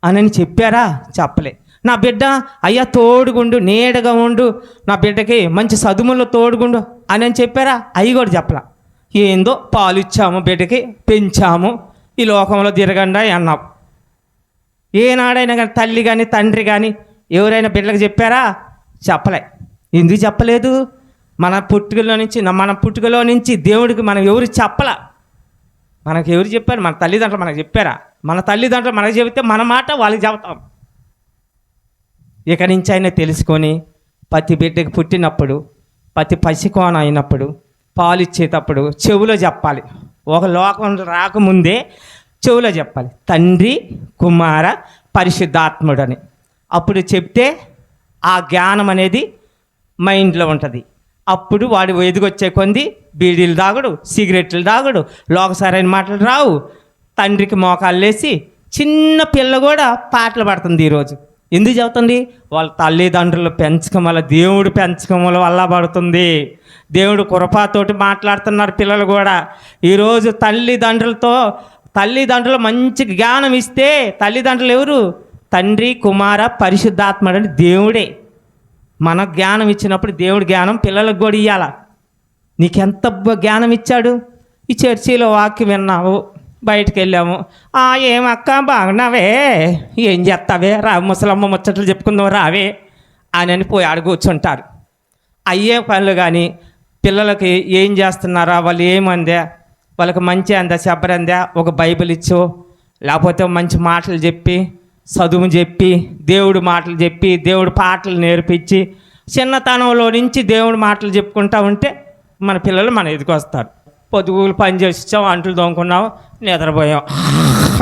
అని చెప్పారా? చెప్పలే. నా బిడ్డ అయ్యా తోడుగుండు, నీడగా ఉండు, నా బిడ్డకి మంచి చదువుల్లో తోడుగుండు అని చెప్పారా? అవి కూడా చెప్పలా. ఏందో పాలు ఇచ్చాము, బిడ్డకి పెంచాము, ఈ లోకంలో తిరగండి అన్నాం. ఏనాడైనా కానీ తల్లి కానీ తండ్రి కానీ ఎవరైనా బిడ్డలకు చెప్పారా? చెప్పలే. ఎందుకు చెప్పలేదు? మన పుట్టుకలో నుంచి దేవుడికి మనం ఎవరు చెప్పలా. మనకు ఎవరు చెప్పారు? మన తల్లిదండ్రులు మనకు చెప్పారా? మన తల్లిదండ్రులు మనకు చెబితే మన మాట వాళ్ళకి చెబుతాం. ఇక నుంచి అయినా తెలుసుకొని ప్రతి బిడ్డకి పుట్టినప్పుడు, ప్రతి పసికోన అయినప్పుడు, పాలు ఇచ్చేటప్పుడు చెవులో చెప్పాలి. ఒక లోకం రాకముందే చెవులో చెప్పాలి, తండ్రి, కుమార, పరిశుద్ధాత్ముడు అని. అప్పుడు చెప్తే ఆ జ్ఞానం అనేది మైండ్లో ఉంటుంది. అప్పుడు వాడు ఎదిగొచ్చే కొంది బీడీలు తాగుడు, సిగరెట్లు తాగుడు, లోకసరైన మాటలు రావు. తండ్రికి మోకాళ్ళు వేసి చిన్న పిల్ల కూడా పాటలు పడుతుంది ఈరోజు. ఎందుకు చెబుతుంది? వాళ్ళ తల్లిదండ్రులు పెంచకం వల్ల, దేవుడు పెంచకం వల్ల పడుతుంది. దేవుడు కృపతోటి మాట్లాడుతున్నారు పిల్లలు కూడా. ఈరోజు తల్లిదండ్రులు మంచి జ్ఞానం ఇస్తే, తల్లిదండ్రులు ఎవరు? తండ్రి, కుమార, పరిశుద్ధాత్ముడు అని దేవుడే. మన జ్ఞానం ఇచ్చినప్పుడు దేవుడి జ్ఞానం పిల్లలకు కూడా ఇవ్వాల. నీకెంత జ్ఞానం ఇచ్చాడు? ఈ చర్చిలో వాక్యం విన్నావు, బయటకు వెళ్ళాము, ఏమక్క బాగున్నావే, ఏం చేస్తావే, రా ముసలమ్మ ముచ్చట్లు చెప్పుకుందాం రావే అని పోయి ఆడ కూర్చుంటారు. అయ్యే పనులు కానీ పిల్లలకి ఏం చేస్తున్నారా, వాళ్ళు ఏమందా, వాళ్ళకి మంచి అందా, చెప్పరందా, ఒక బైబిల్ ఇచ్చో, లేకపోతే మంచి మాటలు చెప్పి, చదువు చెప్పి, దేవుడు మాటలు చెప్పి, దేవుడు పాటలు నేర్పించి, చిన్నతనంలో నుంచి దేవుడు మాటలు చెప్పుకుంటా ఉంటే మన పిల్లలు మన ఎదుగు వస్తారు. పొద్దుగూలు పని చేసాం, అంట్లు దొంగకున్నాం, నిద్రపోయాం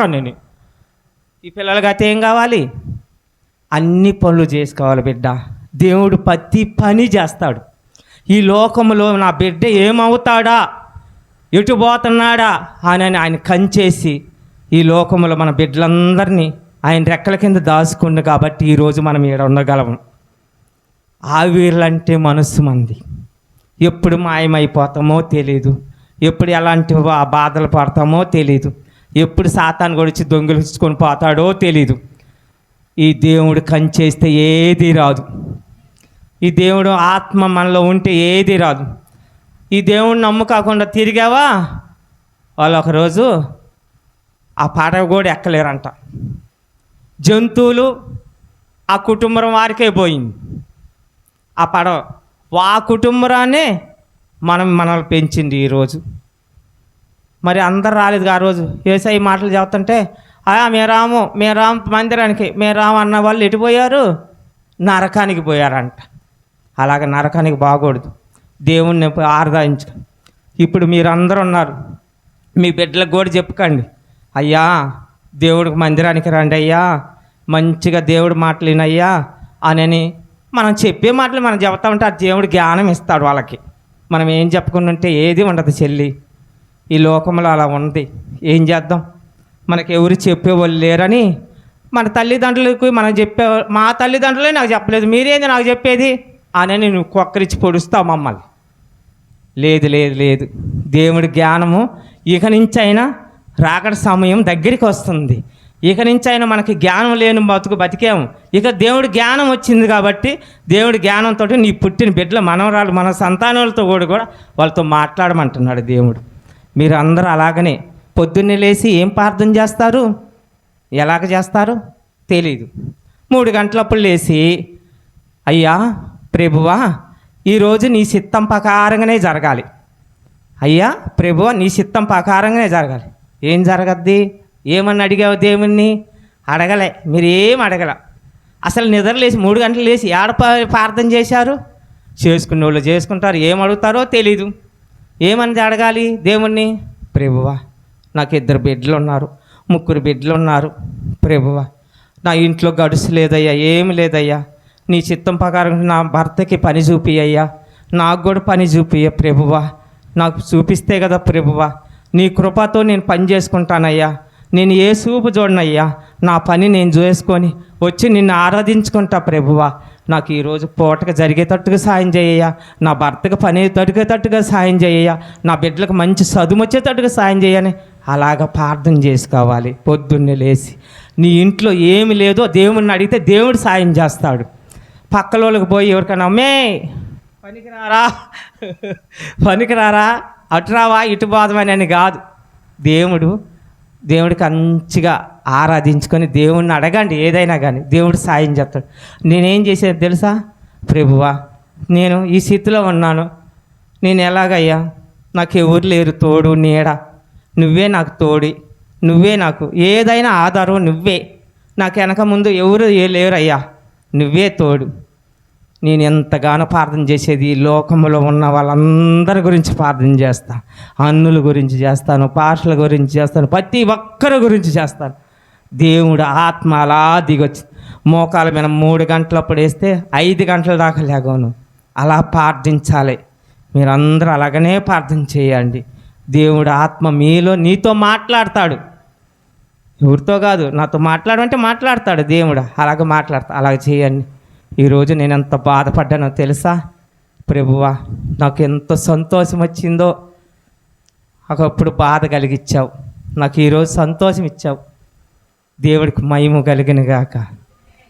అని. ఈ పిల్లలకి అయితే ఏం కావాలి? అన్ని పనులు చేసుకోవాలి బిడ్డ. దేవుడు ప్రతి పని చేస్తాడు. ఈ లోకంలో నా బిడ్డ ఏమవుతాడా, ఎటు పోతున్నాడా అని ఆయన కంచేసి ఈ లోకంలో మన బిడ్డలందరినీ ఆయన రెక్కల కింద దాచుకుండు కాబట్టి ఈరోజు మనం ఈడ ఉండగలము. ఆవిర్లంటే మనస్సు మంది. ఎప్పుడు మాయమైపోతామో తెలీదు, ఎప్పుడు ఎలాంటి బాధలు పడతామో తెలీదు, ఎప్పుడు సాతాను గొడిచి దొంగిలించుకొని పోతాడో తెలీదు. ఈ దేవుడు కంచేస్తే ఏది రాదు. ఈ దేవుడు ఆత్మ మనలో ఉంటే ఏది రాదు. ఈ దేవుడు నమ్ముకోకుండా తిరిగావా, వాళ్ళు ఒకరోజు ఆ పడవ కూడా ఎక్కలేరంట. జంతువులు ఆ కుటుంబం వారికే పోయింది ఆ పడవ. ఆ కుటుంబరాన్నే మనల్ని పెంచింది ఈరోజు. మరి అందరు రాలేదు ఆ రోజు. యేసయ్య మాటలు చెబుతుంటే మేము రాము మందిరానికి, మేము రాము అన్న వాళ్ళు ఎటు పోయారు? నరకానికి పోయారంట. అలాగ నరకానికి బాగూడదు. దేవుణ్ణి ఆరాధించు. ఇప్పుడు మీరు అందరూ ఉన్నారు, మీ బిడ్డలకు కూడా చెప్పుకోండి, అయ్యా దేవుడికి మందిరానికి రండి అయ్యా, మంచిగా దేవుడి మాటలు వినయ్యా అని. మనం చెప్పే మాటలు మనం చెబుతా ఉంటే ఆ దేవుడు జ్ఞానం ఇస్తాడు వాళ్ళకి. మనం ఏం చెప్పుకుంటుంటే ఏది ఉండదు చెల్లి. ఈ లోకంలో అలా ఉంది. ఏం చేద్దాం? మనకి ఎవరు చెప్పేవాళ్ళు లేరని మన తల్లిదండ్రులకు మనం మా తల్లిదండ్రులే నాకు చెప్పలేదు, మీరేంది నాకు చెప్పేది అని నువ్వు కొక్కరించి పొడుస్తావు మమ్మల్ని. లేదు లేదు లేదు, దేవుడి జ్ఞానము ఇక నుంచి అయినా రాకడ సమయం దగ్గరికి వస్తుంది. ఇక నుంచి అయినా మనకి జ్ఞానం లేని బతికాము. ఇక దేవుడి జ్ఞానం వచ్చింది కాబట్టి దేవుడి జ్ఞానంతో నీ పుట్టిన బిడ్డలు, మనవరాలు, మన సంతానాలతో కూడా వాళ్ళతో మాట్లాడమంటున్నాడు దేవుడు. మీరు అందరూ అలాగనే పొద్దున్నే లేచి ఏం ప్రార్థన చేస్తారు, ఎలాగ చేస్తారు తెలీదు. 3 గంటలప్పుడు లేచి, అయ్యా ప్రభువా ఈరోజు నీ చిత్తం ప్రకారంగానే జరగాలి, అయ్యా ప్రభువా నీ చిత్తం ప్రకారంగానే జరగాలి. ఏం జరగద్ది? ఏమని అడిగావు దేవుణ్ణి? అడగలే, మీరు ఏం అడగల. అసలు నిద్రలేసి 3 గంటలు లేచి ఏడ ప్రార్థన చేశారు? చేసుకునే వాళ్ళు చేసుకుంటారు, ఏం అడుగుతారో తెలీదు. ఏమని అడగాలి దేవుణ్ణి? ప్రభువా నాకు 2 బిడ్డలు ఉన్నారు, 3 బిడ్డలు ఉన్నారు, ప్రభువా నా ఇంట్లో గడుసు లేదయ్యా, ఏమి లేదయ్యా, నీ చిత్తం ప్రకారం నా భర్తకి పని చూపియ్యా, నాకు కూడా పని చూపియ్య ప్రభువా, నాకు చూపిస్తే కదా ప్రభువా నీ కృపతో నేను పని చేసుకుంటానయ్యా, నేను ఏ చూపు చూడనయ్యా, నా పని నేను చేసుకొని వచ్చి నిన్ను ఆరాధించుకుంటా ప్రభువా, నాకు ఈరోజు పూటగా జరిగేటట్టుగా సాయం చేయ్యా, నా భర్తకు పని తడిగేటట్టుగా సాయం చేయ్యా, నా బిడ్డలకు మంచి చదువు వచ్చేటట్టుగా సాయం చేయని అలాగ ప్రార్థన చేసుకోవాలి పొద్దున్నే లేచి. నీ ఇంట్లో ఏమి లేదో దేవుడిని అడిగితే దేవుడు సాయం చేస్తాడు. పక్కల వాళ్ళకి పోయి ఎవరికైనా అమ్మే పనికిరారా పనికిరారా అటురావా ఇటు బాధమని అని కాదు. దేవుడికి మంచిగా ఆరాధించుకొని దేవుణ్ణి అడగండి, ఏదైనా కానీ దేవుడు సాయం చేస్తాడు. నేనేం చేసేది తెలుసా? ప్రభువా, నేను ఈ స్థితిలో ఉన్నాను, నేను ఎలాగయ్యా, నాకు ఎవరు లేరు తోడు నీడ, నువ్వే నాకు తోడి, నువ్వే నాకు ఏదైనా ఆధారం, నువ్వే నాకు వెనక ముందు ఎవరు లేరయ్యా, నువ్వే తోడు. నేను ఎంతగానో ప్రార్థన చేసేది ఈ లోకంలో ఉన్న వాళ్ళందరి గురించి ప్రార్థన చేస్తాను. అన్నుల గురించి చేస్తాను, పాషల గురించి చేస్తాను, ప్రతి ఒక్కరి గురించి చేస్తాను. దేవుడు ఆత్మ అలా దిగొచ్చి మోకాల మీద 3 గంటలప్పుడు వేస్తే 5 గంటల దాకా లేగను. అలా ప్రార్థించాలి. మీరందరూ అలాగనే ప్రార్థన చేయండి. దేవుడు ఆత్మ మీలో నీతో మాట్లాడతాడు. ఎవరితో కాదు, నాతో మాట్లాడమంటే మాట్లాడతాడు దేవుడు. అలాగ మాట్లాడతా, అలాగ చేయండి. ఈరోజు నేను ఎంత బాధపడ్డానో తెలుసా? ప్రభువా, నాకు ఎంత సంతోషం వచ్చిందో. ఒకప్పుడు బాధ కలిగించావు, నాకు ఈరోజు సంతోషం ఇచ్చావు. దేవుడికి మహిమ కలిగిన గాక.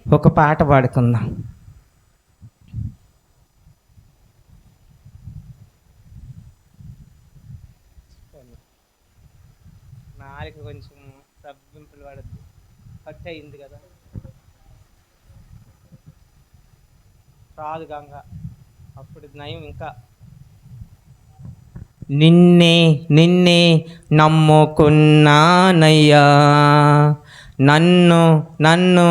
ఒక పాట పాడుకుందాం. నాలుగు కొంచెం సబ్బింపులు పడద్దు, కట్ అయింది కదా, రాదు గంగ, అప్పుడు నయం. ఇంకా నిన్నే నమ్ముకున్నానయ్యా, నన్ను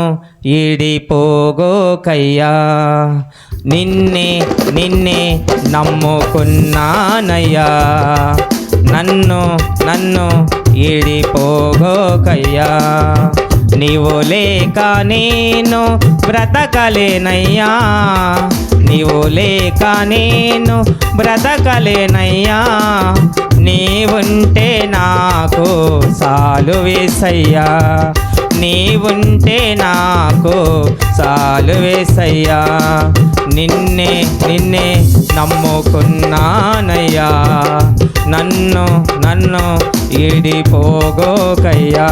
ఈడిపోగోకయ్యా. నిన్నే నమ్ముకున్నానయ్యా, నన్ను ఈడిపోగోకయ్యా. నీవు లేక నేను బ్రతకలేనయ్యా, నీవు లేక నేను బ్రతకలేనయ్యా. నీవుంటే నాకు చాలు యేసయ్యా, నీవుంటే నాకు చాలు యేసయ్యా. నిన్నే నమ్ముకున్నానయ్యా, నన్ను ఈడిపోగోకయ్యా.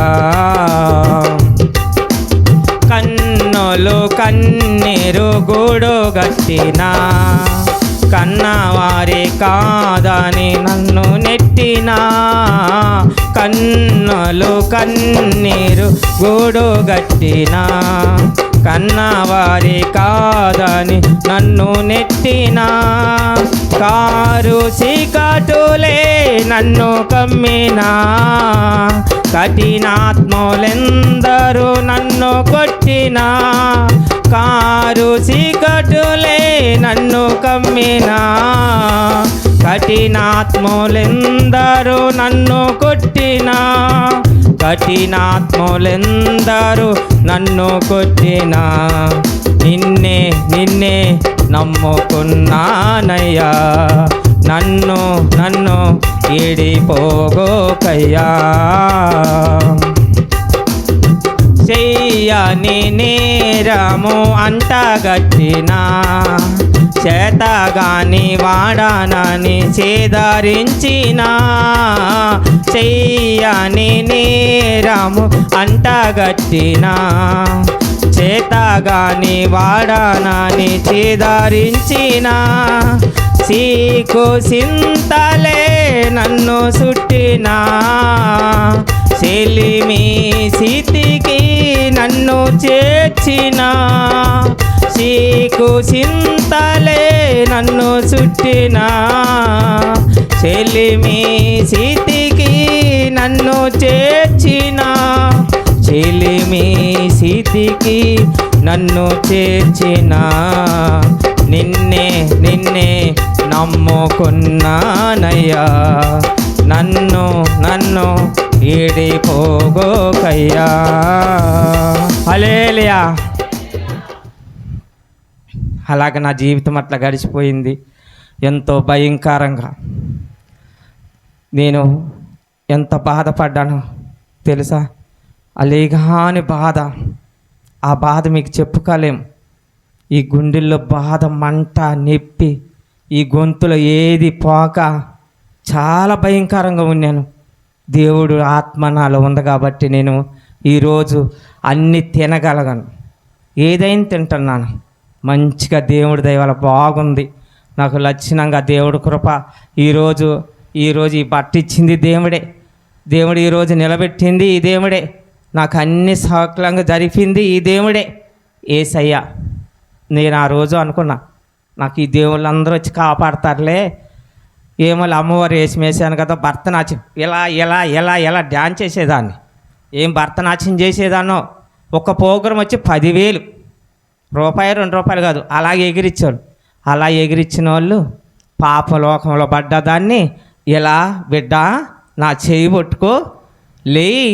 కన్నులు కన్నీరు గూడు గట్టినా, కన్నవారి కాదని నన్ను నెట్టినా. కన్నులు కన్నీరు గూడు గట్టినా, కన్నవారి కాదని నన్ను నెట్టినా. కారు చీకటులే నన్ను కమ్మినా, కఠినాత్ములెందరూ నన్ను కొట్టినా. కారు చీకటులే నన్ను కమ్మినా, కఠినాత్ములెందరూ నన్ను కొట్టినా. కఠినాత్ములెందరూ నన్ను కొట్టినా. నిన్నే నమ్ముకున్నానయ్యా, నన్ను ఈడిపోగోకయ్యా. చెయ్యని నేరము అంటగట్టినా, చేతగాని వాడానని చేదరించిన. చెయ్యని నేరము అంటగట్టినా, చేతగాని వాడానని చేదరించిన. చీకు చింతలే నన్ను చుట్టినా, చెలిమి స్థితికి నన్ను చేర్చిన. చీకు చింతలే నన్ను చుట్టిన, చెలిమి స్థితికి నన్ను చేర్చిన. చెలిమి స్థితికి నన్ను చేర్చిన. నిన్నే నమ్ముకున్నానయ్యా, నన్ను ఈడిపోగోకయ్యా. హల్లెలూయా. అలాగ నా జీవితం అట్లా గడిచిపోయింది, ఎంతో భయంకరంగా. నేను ఎంత బాధపడ్డానో తెలుసా? అలేగాని బాధ. ఆ బాధ మీకు చెప్పుకోలేం. ఈ గుండెల్లో బాధ, మంట, నొప్పి, ఈ గొంతులో ఏది పోక చాలా భయంకరంగా ఉన్నాను. దేవుడు ఆత్మ నాలో ఉంది కాబట్టి నేను ఈరోజు అన్నీ తినగలగను, ఏదైనా తింటున్నాను. మంచిగా దేవుడి దయ వల్ల బాగుంది. నాకు లక్షణంగా దేవుడి కృప. ఈరోజు ఈ బట్ట ఇచ్చింది దేవుడే. దేవుడు ఈరోజు నిలబెట్టింది ఈ దేవుడే. నాకు అన్ని సౌకర్యంగా జరిపింది ఈ దేవుడే, యేసయ్య. నేను ఆ రోజు అనుకున్నా, నాకు ఈ దేవుళ్ళందరూ వచ్చి కాపాడతారులే. ఏమో అమ్మవారు వేసాను కదా, భరతనాట్యం ఇలా ఇలా ఇలా ఇలా డ్యాన్స్ చేసేదాన్ని. ఏం భరతనాట్యం చేసేదాన్నో. ఒక ప్రోగ్రాం వచ్చి 10,000 రూపాయలు, 2 రూపాయలు కాదు, అలాగే ఎగిరిచ్చాడు. అలా ఎగిరిచ్చిన వాళ్ళు పాపలోకంలో పడ్డదాన్ని, ఇలా బిడ్డ నా చేయి పట్టుకో, లేయి,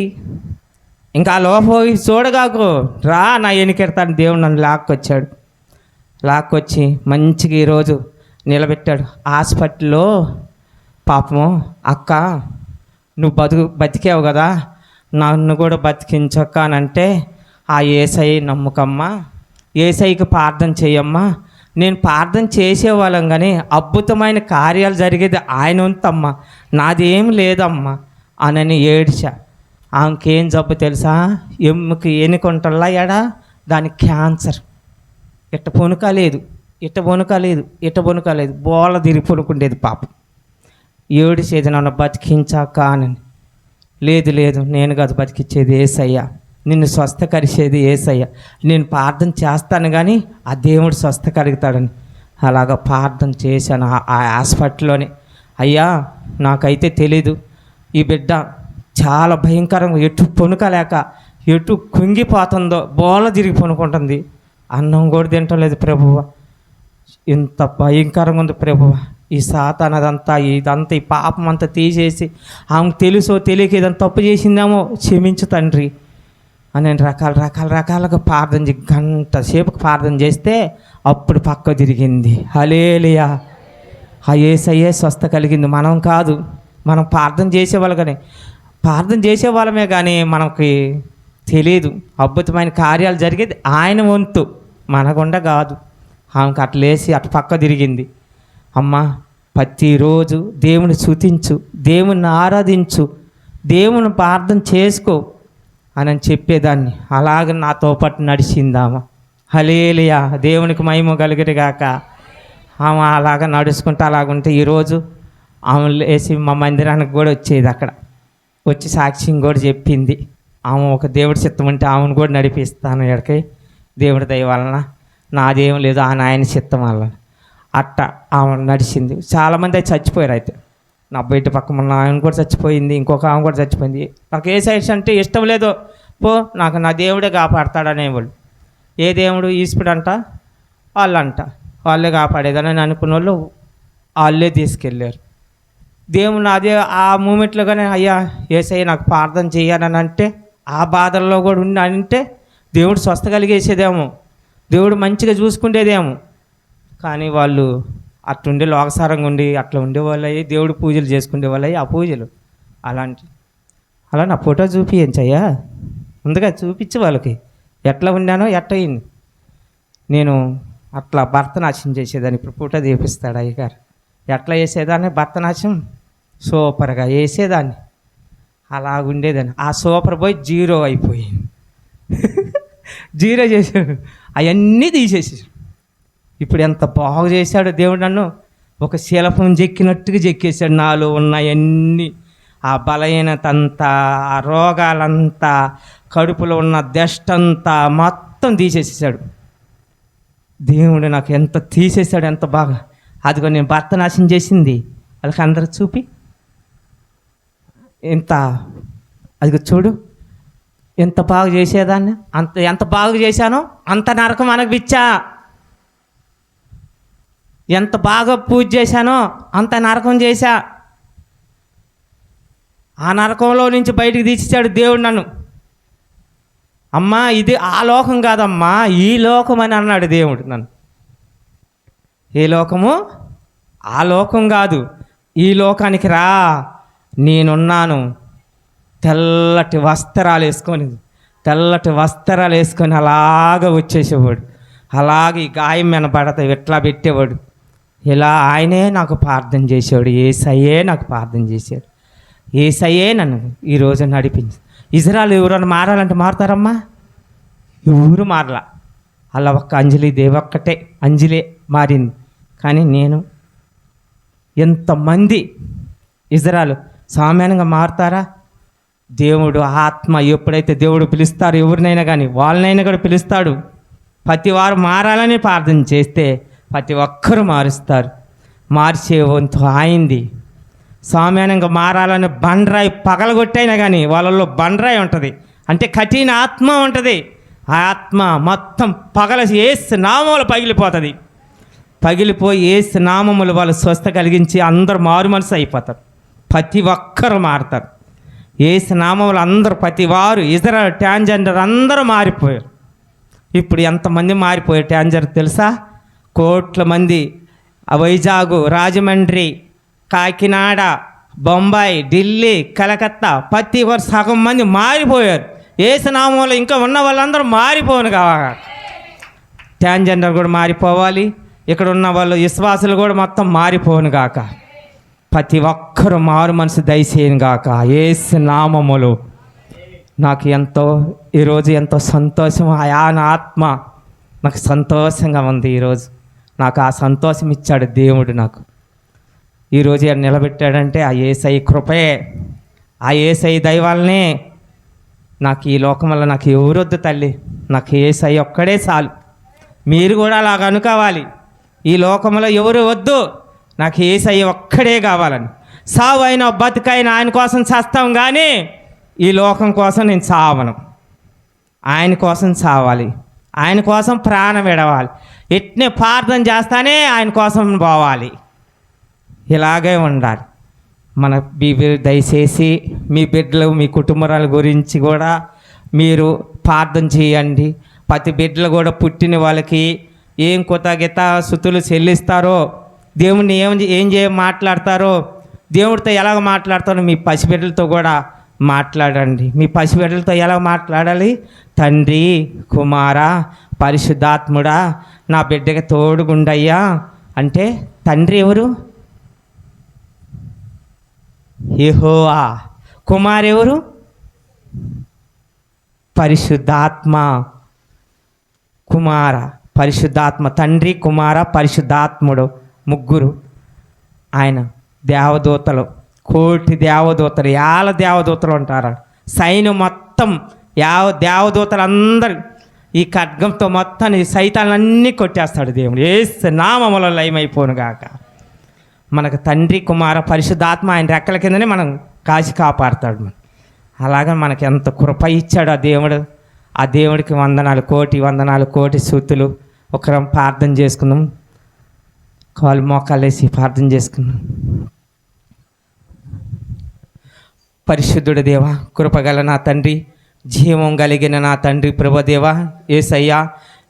ఇంకా లోపోయి చూడగాకు, రా నా ఎనికెడతాను. దేవుడు నన్ను లాక్కొచ్చి మంచిగా ఈరోజు నిలబెట్టాడు. హాస్పిటల్లో పాపము, అక్క నువ్వు బతికావు కదా, నన్ను కూడా బతికించక్క అని అంటే, ఆ యేసయ్య నమ్ముకమ్మా, యేసయ్యకి ప్రార్థన చేయమ్మా. నేను ప్రార్థన చేసేవాళ్ళం కానీ అద్భుతమైన కార్యాలు జరిగేది ఆయన ఉంతమ్మా, నాదేం లేదమ్మా అనని ఏడ్చా. ఆమెకేం జబ్బు తెలుసా? ఎముక ఎన్నికొంటల్లా ఎడా, దానికి క్యాన్సర్. ఇట్ట పొనుకలేదు, బోల తిరిగి పొనుకుండేది పాపం. ఏడిసేది, నన్ను బతికించాక అని. లేదు నేను కాదు బతికిచ్చేది యేసయ్య, నిన్ను స్వస్థకరిచేది యేసయ్య. నేను ప్రార్థన చేస్తాను కానీ ఆ దేవుడు స్వస్థకలుగుతాడని అలాగ ప్రార్థన చేశాను ఆ హాస్పిటల్లోనే. అయ్యా నాకైతే తెలీదు, ఈ బిడ్డ చాలా భయంకరంగా ఎటు పొనుకలేక ఎటు కుంగిపోతుందో, బోల తిరిగి పొనుకుంటుంది. అన్నం కూడా తింటలేదు ప్రభువ. ఇంత భయంకరంగా ఉంది ప్రభువ. ఈ సాతానదంతా ఇదంతా ఈ పాపం అంతా తీసేసి ఆమెకు తెలుసో తెలియక ఏదైనా తప్పు చేసిందేమో క్షమించు తండ్రి అని నేను రకాలుగా ప్రార్థన గంట సేపుకి ప్రార్థన చేస్తే అప్పుడు పక్క తిరిగింది. హల్లెలూయా. ఆ యేసయ్యే స్వస్థ కలిగింది, మనం కాదు. మనం ప్రార్థన చేసేవాళ్ళమే కానీ మనకి తెలియదు. అద్భుతమైన కార్యాలు జరిగేది ఆయన వంతు, మనగుండా కాదు. ఆమెకు అట్లేసి అటు పక్క తిరిగింది. అమ్మ ప్రతిరోజు దేవుని స్తుతించు, దేవుని ఆరాధించు, దేవుని ప్రార్థన చేసుకో అని చెప్పేదాన్ని. అలాగ నాతో పాటు నడిచిందామా. హల్లెలూయా. దేవునికి మహిమ కలుగునుగాక. ఆమె అలాగ నడుచుకుంటూ అలాగుంటే ఈరోజు ఆమె లేచి మా మందిరానికి కూడా వచ్చేది. అక్కడ వచ్చి సాక్ష్యం కూడా చెప్పింది. ఆమె ఒక దేవుడి చిత్తం ఉంటే ఆమెను కూడా నడిపిస్తాను ఎక్కడికి, దేవుడి దయ వలన. నాదేం లేదు, ఆ నాయన చిత్తం వలన అట్ట ఆమె నడిచింది. చాలామంది అయితే చచ్చిపోయారు. అయితే నా బయట పక్కన ఉన్న ఆయన కూడా చచ్చిపోయింది, ఇంకొక ఆమె కూడా చచ్చిపోయింది. నాకు ఏ సైడ్స్ అంటే ఇష్టం లేదో, పో నాకు నా దేవుడే కాపాడతాడనేవాళ్ళు. ఏ దేవుడు ఈశ్వరుడంట, వాళ్ళే కాపాడేదని అనుకున్న వాళ్ళు వాళ్ళే తీసుకెళ్ళారు. దేవుని అదే ఆ మూమెంట్లో కానీ అయ్యా యేసయ్య నాకు ప్రార్థన చేయాలని అంటే, ఆ బాధల్లో కూడా ఉండి అంటే దేవుడు స్వస్థ కలిగేసేదేమో, దేవుడు మంచిగా చూసుకుండేదేమో. కానీ వాళ్ళు అట్లుండే లోకసారంగా ఉండి అట్లా ఉండేవాళ్ళు అయ్యి, దేవుడు పూజలు చేసుకునే వాళ్ళు అయ్యి. ఆ పూజలు అలా నా ఫోటో చూపించయ్యా, ముందుగా చూపించి వాళ్ళకి ఎట్లా ఉన్నానో అయింది. నేను అట్లా భరతనాట్యం చేసేదాన్ని. ఇప్పుడు ఫోటో తీపిస్తాడు అయ్యగారు. ఎట్లా వేసేదాన్ని భరతనాట్యం సూపర్గా వేసేదాన్ని, అలాగుండేదాన్ని. ఆ సూపర్ పోయి 0 అయిపోయింది. 0 చేశాడు, అవన్నీ తీసేసాడు. ఇప్పుడు ఎంత బాగు చేశాడు దేవుడు నన్ను. ఒక శిలపం చెక్కినట్టుగా చెక్కేశాడు. నాలో ఉన్నాయన్నీ, ఆ బలహీనత అంతా, ఆ రోగాలంతా, కడుపులో ఉన్న దస్ట్ అంతా మొత్తం తీసేసేసాడు దేవుడు. నాకు ఎంత తీసేశాడు, ఎంత బాగా. అదిగో నేను భరతనాట్యం చేసింది వాళ్ళకి అందరూ చూపి, అదిగో చూడు ఎంత బాగా చేసేదాన్ని. ఎంత బాగా చేశానో అంత నరకం అనిపించా. ఎంత బాగా పూజ చేశానో అంత నరకం చేశా. ఆ నరకంలో నుంచి బయటికి తీసేశాడు దేవుడు నన్ను. అమ్మా ఇది ఆ లోకం కాదమ్మా, ఈ లోకం అని అన్నాడు దేవుడు నన్ను. ఏ లోకము? ఆ లోకం కాదు, ఈ లోకానికి రా, నేనున్నాను. తెల్లటి వస్త్రాలు వేసుకొని అలాగ వచ్చేసేవాడు. అలాగే ఈ గాయం మీద పడతా ఎట్లా పెట్టేవాడు. ఇలా ఆయనే నాకు ప్రార్థన చేసేవాడు. యేసయ్యే నాకు ప్రార్థన చేశాడు. యేసయ్యే నన్ను ఈరోజు నడిపించి. ఇజ్రాయెల్ ఎవరైనా మారాలంటే మారుతారమ్మా? ఎవరు మారలా. అలా ఒక్క అంజలి దేవి ఒక్కటే అంజలి మారింది. కానీ నేను ఎంతమంది ఇజ్రాయెల్ సామాన్యంగా మారుతారా? దేవుడు ఆత్మ ఎప్పుడైతే దేవుడు పిలుస్తారో ఎవరినైనా కానీ వాళ్ళనైనా కూడా పిలుస్తాడు. ప్రతి వారు మారాలని ప్రార్థన చేస్తే ప్రతి ఒక్కరూ మారుస్తారు. మార్చే వంతు ఆయింది. సామాన్యంగా మారాలని బండరాయి పగలగొట్టైనా కానీ వాళ్ళల్లో బండరాయి ఉంటుంది, అంటే కఠిన ఆత్మ ఉంటుంది. ఆ ఆత్మ మొత్తం యేసు నామములు పగిలిపోతుంది. పగిలిపోయి యేసు నామములు వాళ్ళు స్వస్థ కలిగించి అందరూ మారు మనసు అయిపోతారు. ప్రతి ఒక్కరు మారుతారు. యేసు నామములు అందరూ ప్రతి వారు ఇజ్రాయెల్ ట్రాన్స్జెండర్ అందరూ మారిపోయారు. ఇప్పుడు ఎంతమంది మారిపోయారు ట్రాన్స్జెండర్ తెలుసా? కోట్ల మంది. వైజాగ్, రాజమండ్రి, కాకినాడ, బొంబాయి, ఢిల్లీ, కలకత్తా ప్రతి వారు సగం మంది మారిపోయారు. యేసు నామంలో ఇంకా ఉన్న వాళ్ళందరూ మారిపోను కావాలి. ట్రాన్స్జెండర్ కూడా మారిపోవాలి. ఇక్కడ ఉన్న వాళ్ళు విశ్వాసులు కూడా మొత్తం మారిపోను గాక. ప్రతి ఒక్కరూ మారు మనసు దయచేయను గాక యేసు నామములో. నాకు ఈరోజు ఎంతో సంతోషం. ఆయన ఆత్మ నాకు సంతోషంగా ఉంది. ఈరోజు నాకు ఆ సంతోషం ఇచ్చాడు దేవుడు. నాకు ఈరోజు ఆయన నిలబెట్టాడంటే ఆ యేసయ్య కృపే, ఆ యేసయ్య దయవల్లనే. నాకు ఈ లోకం వల్ల నాకు ఎవరొద్దు తల్లి, నాకు యేసయ్య ఒక్కడే చాలు. మీరు కూడా అలాగ అనుకోవాలి. ఈ లోకంలో ఎవరు వద్దు, నాకు యేసయ్య ఒక్కడే కావాలని. సావు అయినా బతుకైనా ఆయన కోసం చేస్తాం, కానీ ఈ లోకం కోసం నేను చావను. ఆయన కోసం చావాలి, ఆయన కోసం ప్రాణం విడవాలి. ఎట్నే ప్రార్థన చేస్తానే ఆయన కోసం పోవాలి. ఇలాగే ఉండాలి. మన దయచేసి మీ బిడ్డలు, మీ కుటుంబాల గురించి కూడా మీరు ప్రార్థన చేయండి. ప్రతి బిడ్డలు కూడా పుట్టిన వాళ్ళకి ఏం కృతజ్ఞత స్తుతులు చెల్లిస్తారో, దేవుణ్ణి ఏం మాట్లాడతారో, దేవుడితో ఎలాగ మాట్లాడతారో మీ పసిబిడ్డలతో కూడా మాట్లాడండి. మీ పసిబిడ్డలతో ఎలా మాట్లాడాలి? తండ్రి, కుమార, పరిశుద్ధాత్ముడా నా బిడ్డకి తోడుగుండయ్యా అంటే తండ్రి ఎవరు? యెహోవా. కుమార్ ఎవరు? పరిశుద్ధాత్మ. కుమార, పరిశుద్ధాత్మ. తండ్రి, కుమార, పరిశుద్ధాత్ముడు ముగ్గురు ఆయన దేవదూతలు. కోటి దేవదూతలు, యాల దేవదూతలు ఉంటారు. సైన్యం మొత్తం దేవదూతలు అందరూ ఈ ఖడ్గంతో మొత్తం ఈ సైతాలన్నీ కొట్టేస్తాడు దేవుడు. యేసు నామములో లయమైపోను గాక. మనకు తండ్రి, కుమార, పరిశుద్ధాత్మ ఆయన రెక్కల కిందనే మనం కాచి కాపాడుతాడు. అలాగే మనకి ఎంత కృప ఇచ్చాడు ఆ దేవుడు. ఆ దేవుడికి వందనాలు, కోటి వందనాలు, కోటి స్తుతులు. ఒకరం ప్రార్థన చేసుకుందాం. కాలు మోకాలేసి ప్రార్థన చేసుకుందాం. పరిశుద్ధుడు దేవా, కృపగల నా తండ్రి, జీవం కలిగిన నా తండ్రి ప్రభుదేవా, యేసయ్యా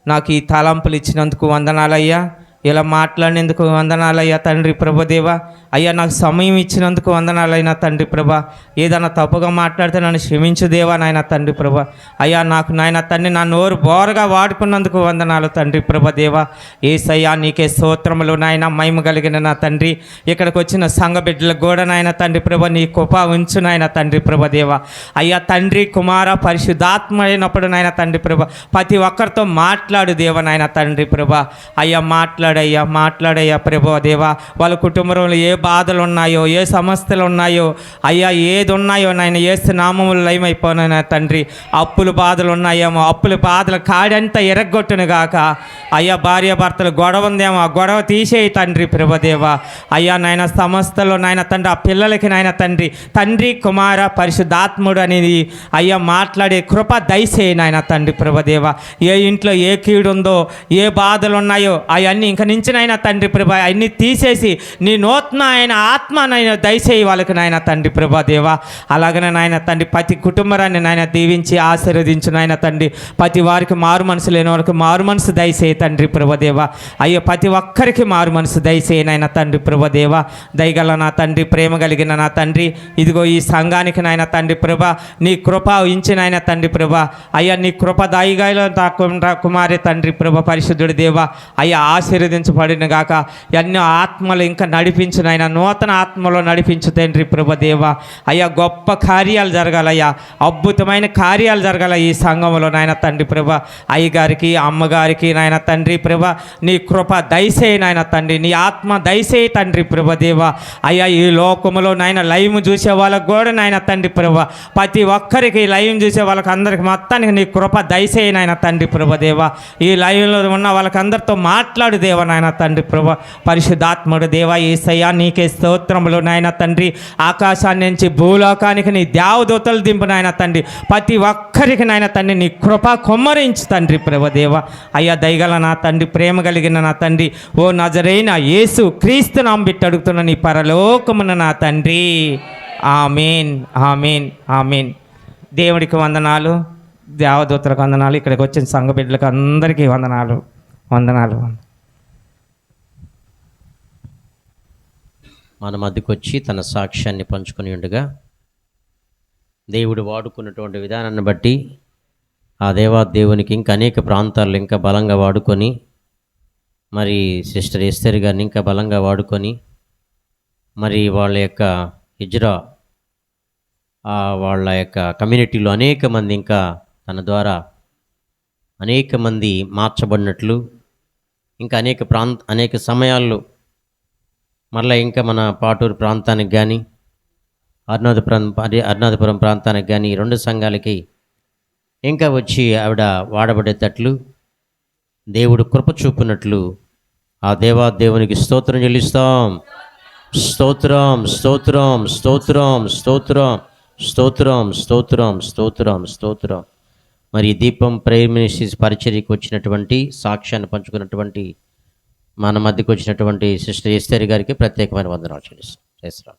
నాకు ఈ తలంపులు ఇచ్చినందుకు వందనాలయ్యా. ఇలా మాట్లాడినందుకు వందనాలయ్యా తండ్రి ప్రభుదేవా. అయ్యా నాకు సమయం ఇచ్చినందుకు వందనాలైనా తండ్రి ప్రభా. ఏదైనా తప్పుగా మాట్లాడితే నన్ను క్షమించు దేవా నాయన తండ్రి ప్రభా. అయ్యా నాకు నాయన తండ్రి నా నోరు బోరగా వాడుకున్నందుకు వందనాలు తండ్రి ప్రభదేవా. యేసయ్యా నీకే స్తోత్రములు నాయన. మహిమ కలిగిన నా తండ్రి, ఇక్కడికి వచ్చిన సంఘ బిడ్డలకు కూడా నాయన తండ్రి ప్రభ నీ కృప ఉంచు నాయన తండ్రి ప్రభదేవా. అయ్యా తండ్రి, కుమార, పరిశుద్ధాత్మ అయినప్పుడు నాయన తండ్రి ప్రభ ప్రతి ఒక్కరితో మాట్లాడు దేవ నాయన తండ్రి ప్రభ. అయ్యా మాట్లాడయ్యా ప్రభు దేవా. వాళ్ళ కుటుంబంలో ఏ బాధలు ఉన్నాయో, ఏ సమస్యలు ఉన్నాయో అయ్యా, ఏది ఉన్నాయో నాయన యేసు నామములో లయమైపోయినా తండ్రి. అప్పుల బాధలు ఉన్నాయేమో, అప్పుల బాధలు కాడంతా ఎరగొట్టును గాక. అయ్యా భార్యాభర్తలు గొడవ ఉందేమో, ఆ గొడవ తీసేయి తండ్రి ప్రభుదేవా. అయ్యా నాయన సమస్తలో నాయన తండ్రి ఆ పిల్లలకి నాయన తండ్రి, తండ్రి, కుమార, పరిశుద్ధాత్ముడు అనేది అయ్యా మాట్లాడే కృప దయచేయి నాయన తండ్రి ప్రభుదేవా. ఏ ఇంట్లో ఏ కీడు ఉందో, ఏ బాధలు ఉన్నాయో అవన్నీ ఇంక నుంచి నాయన తండ్రి ప్రభా అన్నీ తీసేసి నీ నూతన ఆయన ఆత్మ నాయన దయచేయి వాళ్ళకి నాయన తండ్రి ప్రభా దేవా. అలాగనే నాయన తండ్రి ప్రతి కుటుంబాన్ని నాయన దీవించి ఆశీర్వదించు నాయన తండ్రి. ప్రతి వారికి మారు మనసు లేని వారికి మారు మనసు దయచేయి తండ్రి ప్రభదేవా. అయ్యో ప్రతి ఒక్కరికి మారు మనసు దయచేయి నాయన తండ్రి ప్రభదేవా. దయగల నా తండ్రి, ప్రేమ కలిగిన నా తండ్రి, ఇదిగో ఈ సంఘానికి నాయన తండ్రి ప్రభా నీ కృప ఉంచి నాయన తండ్రి ప్రభా. అయ్యా నీ కృప దాయిగాయలో కుమారే తండ్రి ప్రభ పరిశుద్ధుడి దేవా. అయ్యా ఆశీర్వదించబడిన గాక. ఎన్నో ఆత్మలు ఇంకా నడిపించు నాయన, నూతన ఆత్మలో నడిపించు తండ్రి ప్రభ దేవ. అయ్యా గొప్ప కార్యాలు జరగాలయ్యా, అద్భుతమైన కార్యాలు జరగాల ఈ సంఘంలో నాయన తండ్రి ప్రభ. అయ్యగారికి అమ్మగారికి నాయన తండ్రి ప్రభ నీ కృప దయచేయి నాయన తండ్రి, నీ ఆత్మ దయచేయి తండ్రి ప్రభ దేవ. అయ్యా ఈ లోకములో నాయన లైవ్ చూసే వాళ్ళకు కూడా నాయన తండ్రి ప్రభ, ప్రతి ఒక్కరికి లైవ్ చూసే వాళ్ళకి అందరికి మొత్తానికి నీ కృప దయచేయి నాయన తండ్రి ప్రభ దేవ. ఈ లైవ్లో ఉన్న వాళ్ళకందరితో మాట్లాడు దేవ నాయన తండ్రి ప్రభ. పరిశుద్ధాత్ముడు దేవ యేసయ్యా నీకే స్తోత్రములు నాయన తండ్రి. ఆకాశాన్ని నుంచి భూలోకానికి నీ దేవదూతలు దింపు నాయన తండ్రి. ప్రతి ఒక్కరికి నాయన తండ్రి నీ కృప కొమ్మరించు తండ్రి ప్రభ దేవ. అయ్యా దయగల నా తండ్రి, ప్రేమ కలిగిన నా తండ్రి, ఓ నజరేన యేసు క్రీస్తు నామం పెట్టి అడుగుతున్న నీ పరలోకమున నా తండ్రి. ఆమేన్, ఆమేన్, ఆమేన్. దేవుడికి వందనాలు, దేవదూతలకు వందనాలు, ఇక్కడికి వచ్చిన సంఘ బిడ్డలకు అందరికీ వందనాలు, వందనాలు. మన మధ్యకు వచ్చి తన సాక్ష్యాన్ని పంచుకొని ఉండగా దేవుడు వాడుకున్నటువంటి విధానాన్ని బట్టి ఆ దేవునికి ఇంకా అనేక ప్రాంతాల్లో ఇంకా బలంగా వాడుకొని, మరి సిస్టర్ ఎస్తర్ గారిని ఇంకా బలంగా వాడుకొని, మరి వాళ్ళ యొక్క హిజ్రా వాళ్ళ యొక్క కమ్యూనిటీలో అనేక మంది ఇంకా తన ద్వారా అనేక మంది మార్చబడినట్లు, ఇంకా అనేక సమయాల్లో మరలా ఇంకా మన పాటూరు ప్రాంతానికి కానీ అరుణాధపురం ప్రాంతానికి కానీ ఈ రెండు సంఘాలకి ఇంకా వచ్చి ఆవిడ వాడబడేటట్లు దేవుడు కృప చూపినట్లు ఆ దేవునికి స్తోత్రం చెల్లిస్తాం. స్తోత్రం, స్తోత్రం, స్తోత్రం, స్తోత్రం, స్తోత్రం, స్తోత్రం, స్తోత్రం, స్తోత్రం. మరి దీపం ప్రేయర్ మినిస్ట్రీస్ పరిచర్యకు వచ్చినటువంటి సాక్ష్యాన్ని పంచుకున్నటువంటి మన మధ్యకు వచ్చినటువంటి సిస్టర్ ఎస్తర్ గారికి ప్రత్యేకమైన వందనాలు చెల్లిస్తాం.